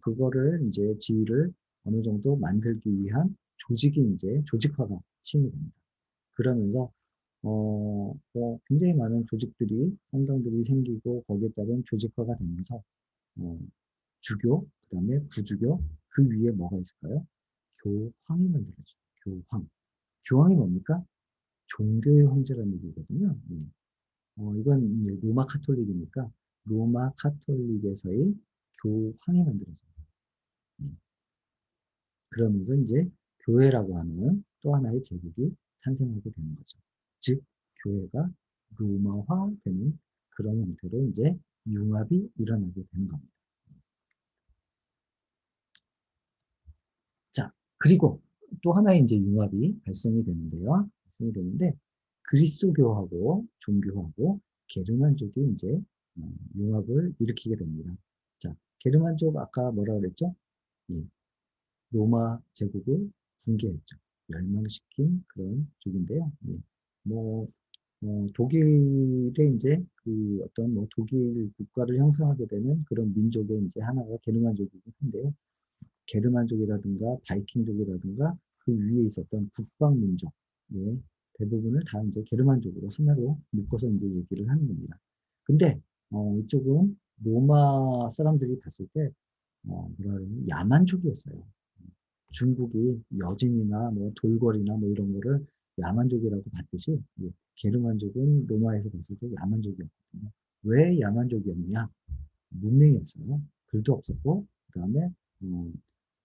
그거를 이제 지위를 어느 정도 만들기 위한 조직이 이제 조직화가 시행이 됩니다. 그러면서, 굉장히 많은 조직들이, 성당들이 생기고, 거기에 따른 조직화가 되면서, 어, 주교, 그 다음에 부주교, 그 위에 뭐가 있을까요? 교황이 만들어져요. 교황. 교황이 뭡니까? 종교의 황제라는 얘기거든요. 이건 이제 로마 카톨릭이니까 로마 카톨릭에서의 교황이 만들어져요. 음, 그러면서 이제 교회라고 하는 또 하나의 제국이 탄생하게 되는 거죠. 즉, 교회가 로마화되는 그런 형태로 이제 융합이 일어나게 되는 겁니다. 자, 그리고 또 하나의 이제 융합이 발생이 되는데요. 발생이 되는데, 그리스도교하고 종교하고 게르만족이 이제 융합을 일으키게 됩니다. 자, 게르만족 아까 뭐라 그랬죠? 예, 로마 제국을 붕괴했죠. 멸망시킨 그런 쪽인데요. 뭐, 독일의 이제 그 어떤 뭐 독일 국가를 형성하게 되는 그런 민족의 이제 하나가 게르만족이긴 한데요. 게르만족이라든가 바이킹족이라든가 그 위에 있었던 북방민족, 대부분을 다 이제 게르만족으로 하나로 묶어서 이제 얘기를 하는 겁니다. 근데 이쪽은 로마 사람들이 봤을 때 뭐라 그러면 야만족이었어요. 중국이 여진이나 뭐 돌궐이나 뭐 이런 거를 야만족이라고 봤듯이 게르만족은 로마에서 봤을 때 야만족이었거든요. 왜 야만족이었느냐? 문명이 없어요. 글도 없었고, 그 다음에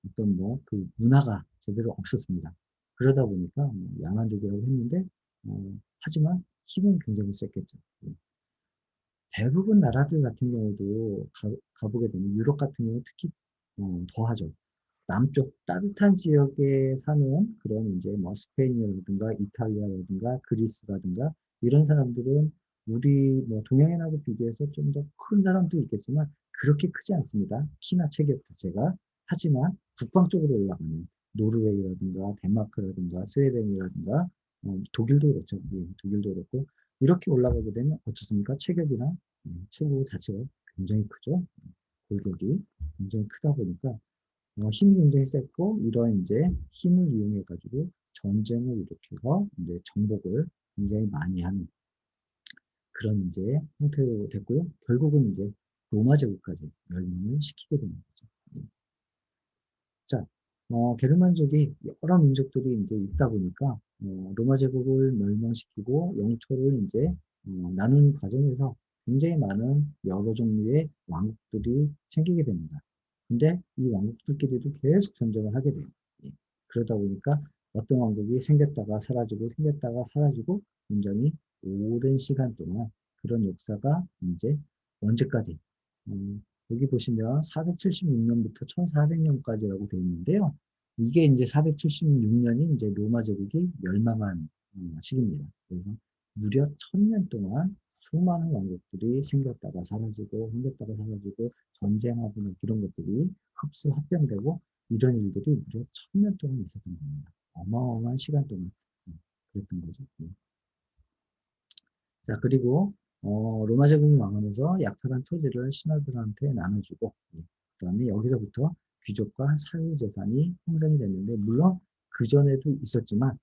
어떤 뭐 그 문화가 제대로 없었습니다. 그러다 보니까 뭐 야만족이라고 했는데, 하지만 힘은 굉장히 셌겠죠. 대부분 나라들 같은 경우도 가보게 되면 유럽 같은 경우 특히 더하죠. 남쪽 따뜻한 지역에 사는 그런 이제 뭐 스페인이라든가 이탈리아라든가 그리스라든가 이런 사람들은 우리 뭐 동양인하고 비교해서 좀 더 큰 사람도 있겠지만 그렇게 크지 않습니다. 키나 체격 자체가. 하지만 북방 쪽으로 올라가면 노르웨이라든가 덴마크라든가 스웨덴이라든가 독일도 그렇죠. 독일도 그렇고 이렇게 올라가게 되면 어떻습니까? 체격이나 체구 자체가 굉장히 크죠. 골격이 굉장히 크다 보니까 힘이 굉장히 셌고 이런 이제 힘을 이용해 가지고 전쟁을 일으켜서 이제 정복을 굉장히 많이 하는 그런 이제 형태로 됐고요. 결국은 이제 로마 제국까지 멸망을 시키게 되는 거죠. 자, 게르만족이 여러 민족들이 이제 있다 보니까 로마 제국을 멸망시키고 영토를 이제 나누는 과정에서 굉장히 많은 여러 종류의 왕국들이 생기게 됩니다. 근데 이 왕국들끼리도 계속 전쟁을 하게 돼요. 예. 그러다 보니까 어떤 왕국이 생겼다가 사라지고 생겼다가 사라지고 굉장히 오랜 시간 동안 그런 역사가 이제 언제까지 여기 보시면 476년부터 1400년까지라고 되어 있는데요. 이게 이제 476년이 이제 로마 제국이 멸망한 시기입니다. 그래서 무려 1000년 동안 수많은 왕국들이 생겼다가 사라지고 생겼다가 사라지고 전쟁하고 이런 것들이 흡수 합병되고 이런 일들이 무려 1000년 동안 있었던 겁니다. 어마어마한 시간 동안 그랬던 거죠. 자, 그리고 로마 제국이 망하면서 약탈한 토지를 신하들한테 나눠주고 그다음에 여기서부터 귀족과 사유재산이 형성이 됐는데 물론 그전에도 있었지만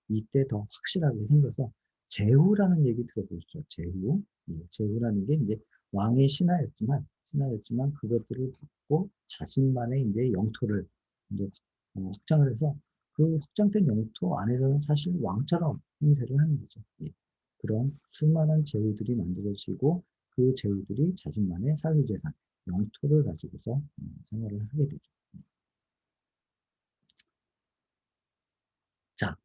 이때 더 확실하게 생겨서 제후라는 얘기 들어보셨죠? 제후. 제후라는 게 이제 왕의 신하였지만 그것들을 받고 자신만의 이제 영토를 이제 확장을 해서 그 확장된 영토 안에서는 사실 왕처럼 행세를 하는 거죠. 그런 수많은 제후들이 만들어지고 그 제후들이 자신만의 사유재산, 영토를 가지고서 생활을 하게 되죠. 자,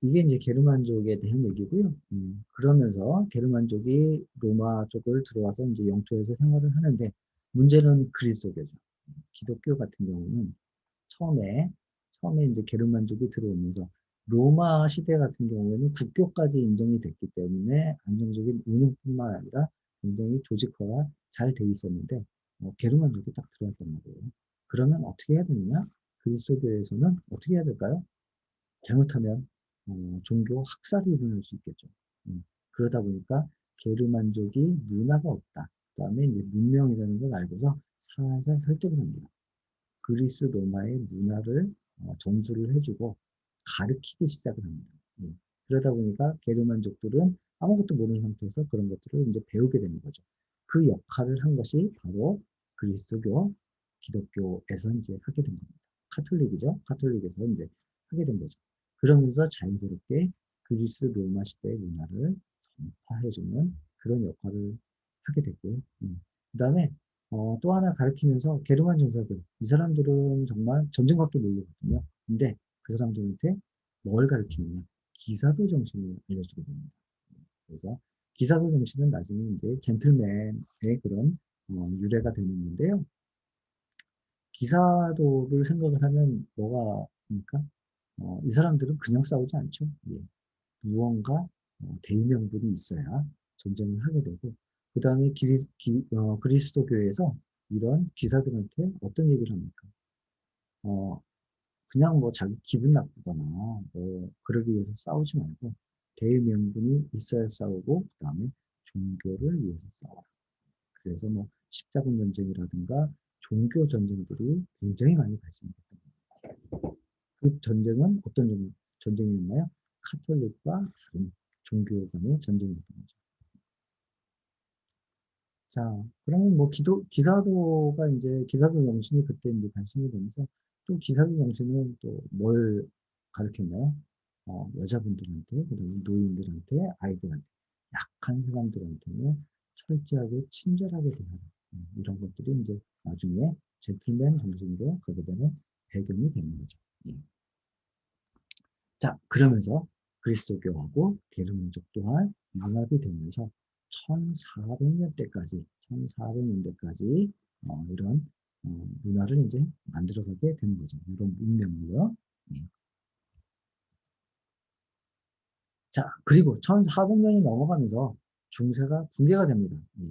이게 이제 게르만족에 대한 얘기고요. 그러면서 게르만족이 로마 쪽을 들어와서 이제 영토에서 생활을 하는데 문제는 그리스도교죠. 기독교 같은 경우는 처음에 이제 게르만족이 들어오면서 로마 시대 같은 경우에는 국교까지 인정이 됐기 때문에 안정적인 운영뿐만 아니라 굉장히 조직화가 잘 돼 있었는데 게르만족이 딱 들어왔단 말이에요. 그러면 어떻게 해야 되느냐? 그리스도교에서는 어떻게 해야 될까요? 잘못하면 종교 학살이 일어날 수 있겠죠. 그러다 보니까 게르만족이 문화가 없다. 그다음에 이제 문명이라는 걸 알고서 살살 설득을 합니다. 그리스 로마의 문화를 전수를 해주고 가르치기 시작을 합니다. 예. 그러다 보니까 게르만족들은 아무것도 모르는 상태에서 그런 것들을 이제 배우게 되는 거죠. 그 역할을 한 것이 바로 그리스도교, 기독교에서 이제 하게 된 겁니다. 카톨릭이죠. 카톨릭에서 이제 하게 된 거죠. 그러면서 자연스럽게 그리스 로마 시대의 문화를 전파해주는 그런 역할을 하게 됐고요. 그 다음에 또 하나 가르치면서 게르만 전사들, 이 사람들은 정말 전쟁밖에 모르거든요. 근데 그 사람들한테 뭘 가르치느냐? 기사도 정신을 알려주게 됩니다. 그래서 기사도 정신은 나중에 이제 젠틀맨의 그런 유래가 되는 건데요. 기사도를 생각을 하면 뭐가 입니까? 이 사람들은 그냥 싸우지 않죠. 예. 무언가 대의명분이 있어야 전쟁을 하게 되고, 그 다음에 그리스도교에서 이런 기사들한테 어떤 얘기를 합니까? 어, 그냥 뭐 자기 기분 나쁘거나 뭐 그러기 위해서 싸우지 말고 대의명분이 있어야 싸우고, 그 다음에 종교를 위해서 싸워라. 그래서 뭐 십자군 전쟁이라든가 종교 전쟁들이 굉장히 많이 발생했던 겁니다. 그 전쟁은 어떤 전쟁이었나요? 카톨릭과 다른 종교 간의 전쟁이었던 거죠. 자, 그러면 뭐 기사도가 이제 기사도 정신이 그때 이제 발생이 되면서 또 기사도 정신은 또 뭘 가르쳤나요? 여자분들한테, 그다음에 노인들한테, 아이들한테, 약한 사람들한테는 철저하게 친절하게 대하라. 이런 것들이 이제 나중에 젠틀맨 정신으로 가게 되는 배경이 되는 거죠. 예. 자, 그러면서 그리스도교하고 게르만족 또한 융합이 되면서 1400년대까지, 1400년대까지 이런 문화를 이제 만들어가게 되는 거죠. 유럽 문명을요. 예. 자, 그리고 1400년이 넘어가면서 중세가 붕괴가 됩니다. 예.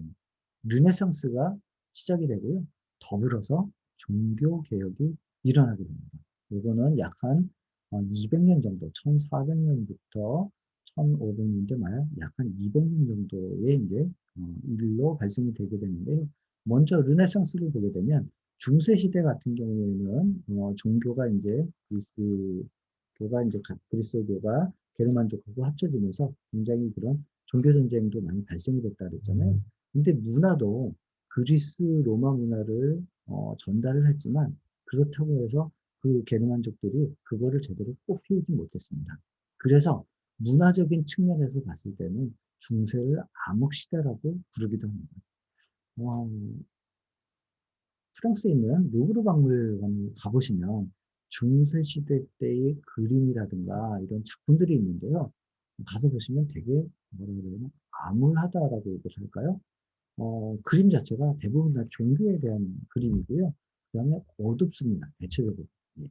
르네상스가 시작이 되고요. 더불어서 종교 개혁이 일어나게 됩니다. 이거는 약 한 200년 정도, 1400년부터 1500년대 말 약 한 200년 정도의 이제 일로 발생이 되게 되는데요. 먼저 르네상스를 보게 되면 중세 시대 같은 경우에는 종교가 이제 그리스도교가 게르만족하고 합쳐지면서 굉장히 그런 종교 전쟁도 많이 발생이 됐다 그랬잖아요. 근데 문화도 그리스 로마 문화를 전달을 했지만 그렇다고 해서 그 게르만족들이 그거를 제대로 꽃피우지 못했습니다. 그래서 문화적인 측면에서 봤을 때는 중세를 암흑시대라고 부르기도 합니다. 어, 프랑스에 있는 루브르 박물관을 가보시면 중세시대 때의 그림이라든가 이런 작품들이 있는데요. 가서 보시면 되게 뭐라 그래야 되나 암울하다라고 얘기를 할까요? 그림 자체가 대부분 다 종교에 대한 그림이고요. 그 다음에 어둡습니다. 대체적으로. 예.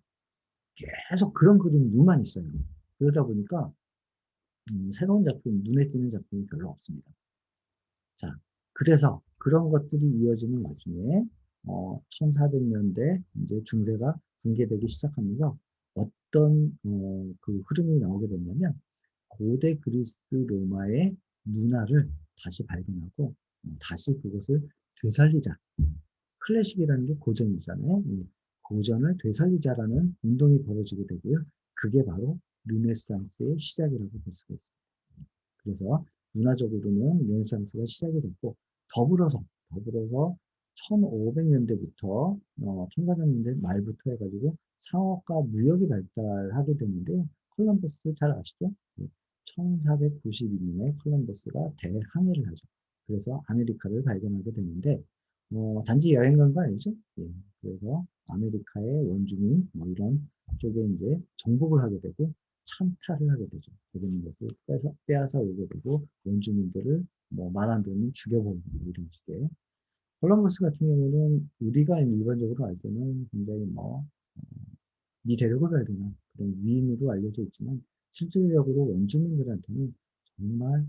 계속 그런 그림만 있어요. 그러다 보니까 새로운 작품, 눈에 띄는 작품이 별로 없습니다. 자, 그래서 그런 것들이 이어지는 와중에 1400년대 이제 중세가 붕괴되기 시작하면서 어떤 그 흐름이 나오게 됐냐면 고대 그리스 로마의 문화를 다시 발견하고 다시 그것을 되살리자. 클래식이라는 게 고전이잖아요. 이 고전을 되살리자라는 운동이 벌어지게 되고요. 그게 바로 르네상스의 시작이라고 볼 수가 있습니다. 그래서 문화적으로는 르네상스가 시작이 됐고 더불어서 1500년대부터 1400년대 말부터 해가지고 상업과 무역이 발달하게 됐는데요. 콜럼버스 잘 아시죠? 1492년에 콜럼버스가 대항해를 하죠. 그래서 아메리카를 발견하게 되는데 단지 여행 간 거 아니죠? 예. 그래서 아메리카의 원주민 뭐 이런 쪽에 이제 정복을 하게 되고 찬탈을 하게 되죠. 거기 있는 것을 빼앗아 오게 되고 원주민들을 뭐 말 안 들으면 죽여버리고 이런 식의. 콜럼버스 같은 경우는 우리가 일반적으로 알 때는 굉장히 뭐 이 대륙을 발견한 그런 위인으로 알려져 있지만 실질적으로 원주민들한테는 정말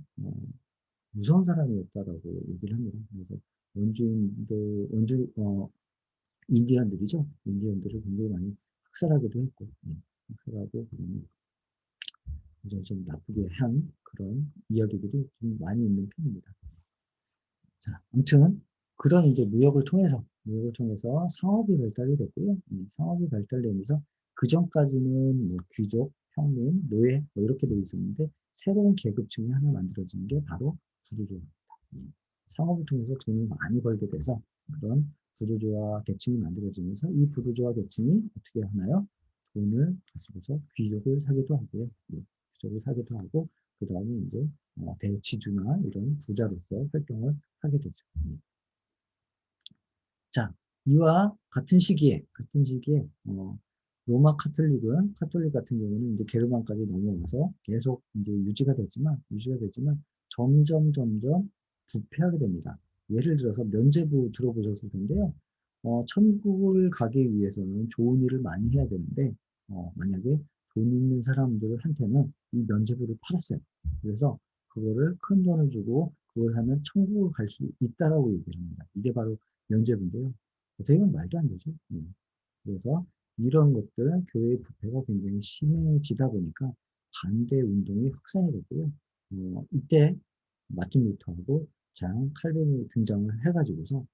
무서운 사람이었다라고 얘기를 합니다. 그래서 인디언들이죠. 인디언들을 굉장히 많이 학살하기도 했고, 학살하고, 그다음에 이제 좀 나쁘게 한 그런 이야기들이 좀 많이 있는 편입니다. 자, 아무튼 그런 이제 무역을 통해서 상업이 발달이 됐고요. 상업이 발달되면서 그 전까지는 뭐 귀족, 평민, 노예 뭐 이렇게 되어 있었는데 새로운 계급층이 하나 만들어지는 게 바로 부르주아입니다. 상업을 통해서 돈을 많이 벌게 돼서 그런 부르주아 계층이 만들어지면서 이 부르주아 계층이 어떻게 하나요? 돈을 가지고서 귀족을 사기도 하고요. 귀족을 사기도 하고 그 다음에 이제 대치주나 이런 부자로서 활동을 하게 되죠. 자, 이와 같은 시기에 로마 카톨릭 같은 경우는 이제 게르만까지 넘어와서 계속 이제 유지가 되지만 점점 부패하게 됩니다. 예를 들어서 면제부 들어보셨을 텐데요. 천국을 가기 위해서는 좋은 일을 많이 해야 되는데 만약에 돈 있는 사람들한테는 이 면제부를 팔았어요. 그래서 그거를 큰 돈을 주고 그걸 하면 천국을 갈 수 있다라고 얘기를 합니다. 이게 바로 면제부인데요. 어떻게 보면 말도 안 되죠. 그래서 이런 것들, 교회의 부패가 굉장히 심해지다 보니까 반대 운동이 확산이 됐고요. 이때 마틴 루터하고 장 칼빈이 등장을 해가지고서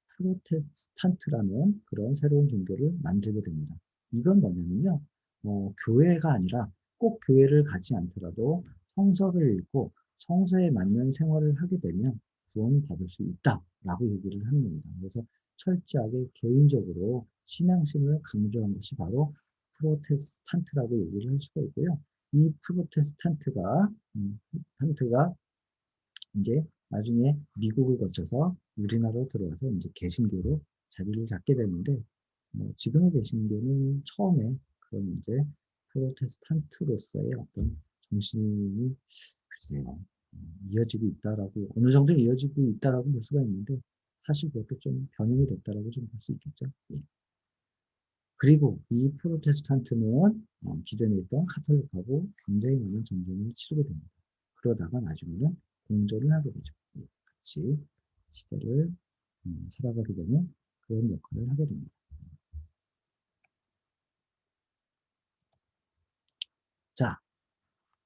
프로테스탄트라는 그런 새로운 종교를 만들게 됩니다. 이건 뭐냐면요. 교회가 아니라 꼭 교회를 가지 않더라도 성서를 읽고 성서에 맞는 생활을 하게 되면 구원을 받을 수 있다라고 얘기를 하는 겁니다. 그래서 철저하게 개인적으로 신앙심을 강조한 것이 바로 프로테스탄트라고 얘기를 할 수가 있고요. 이 프로테스탄트가 이제 나중에 미국을 거쳐서 우리나라로 들어와서 이제 개신교로 자리를 잡게 되는데 지금의 개신교는 처음에 그런 이제 프로테스탄트로서의 어떤 정신이 글쎄요 이어지고 있다라고 어느 정도 이어지고 있다라고 볼 수가 있는데 사실 그것도 좀 변형이 됐다라고 좀 볼 수 있겠죠. 예. 그리고 이 프로테스탄트는 기존에 있던 카톨릭하고 굉장히 많은 전쟁을 치르게 됩니다. 그러다가 나중에는 공존을 하게 되죠. 예, 같이 시대를 살아가게 되는 그런 역할을 하게 됩니다. 자,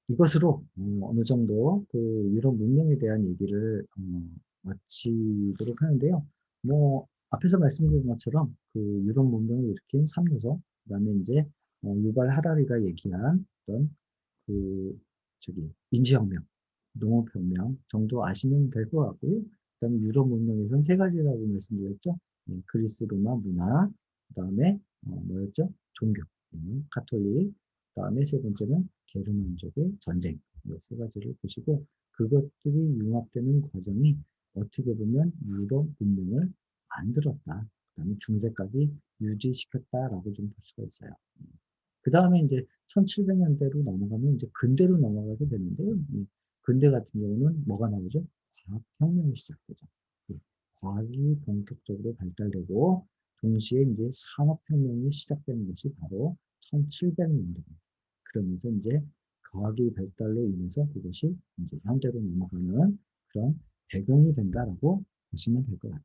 이것으로 어느 정도 그 유럽 문명에 대한 얘기를 마치도록 하는데요. 뭐 앞에서 말씀드린 것처럼 그 유럽 문명을 일으킨 3요소, 그다음에 이제 유발 하라리가 얘기한 어떤 그 저기 인지혁명, 농업혁명 정도 아시면 될 것 같고요. 그다음에 유럽 문명에서는 세 가지라고 말씀드렸죠. 그리스 로마 문화, 그다음에 뭐였죠? 종교, 가톨릭, 그다음에 세 번째는 게르만족의 전쟁. 이 세 가지를 보시고 그것들이 융합되는 과정이 어떻게 보면 유럽 문명을 만들었다. 그다음에 중세까지 유지시켰다라고 좀 볼 수가 있어요. 그 다음에 이제 1700년대로 넘어가면 이제 근대로 넘어가게 되는데요. 근대 같은 경우는 뭐가 나오죠? 과학혁명이 시작되죠. 예, 과학이 본격적으로 발달되고 동시에 이제 산업혁명이 시작되는 것이 바로 1700년대입니다. 그러면서 이제 과학의 발달로 인해서 그것이 이제 현대로 넘어가는 그런 배경이 된다라고 보시면 될 것 같아요.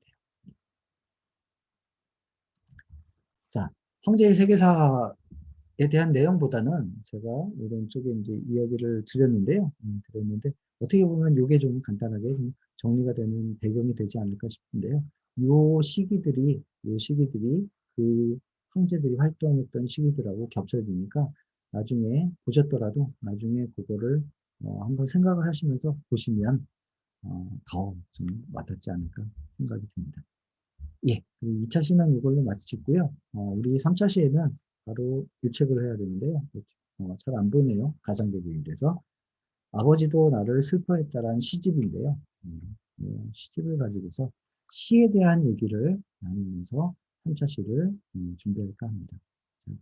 자, 황제의 세계사에 대한 내용보다는 제가 이런 쪽에 이제 이야기를 드렸는데요. 어떻게 보면 이게 좀 간단하게 좀 정리가 되는 배경이 되지 않을까 싶은데요. 요 시기들이 그 황제들이 활동했던 시기들하고 겹쳐지니까 나중에 보셨더라도 나중에 그거를 한번 생각을 하시면서 보시면 더 좀 와닿지 않을까 생각이 듭니다. 예, 2차 시는 이걸로 마치고요. 우리 3차 시에는 바로 유책을 해야 되는데요. 잘 안 보네요. 가상대비에 대해서. 아버지도 나를 슬퍼했다라는 시집인데요. 시집을 가지고서 시에 대한 얘기를 나누면서 3차 시를 준비할까 합니다. 자,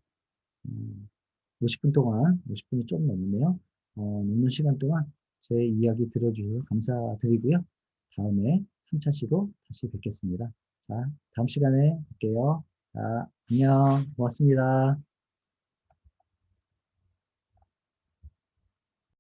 50분이 좀 넘네요. 넘는 시간 동안 제 이야기 들어주셔서 감사드리고요. 다음에 3차 시로 다시 뵙겠습니다. 자, 다음 시간에 뵐게요. 자, 안녕. 고맙습니다.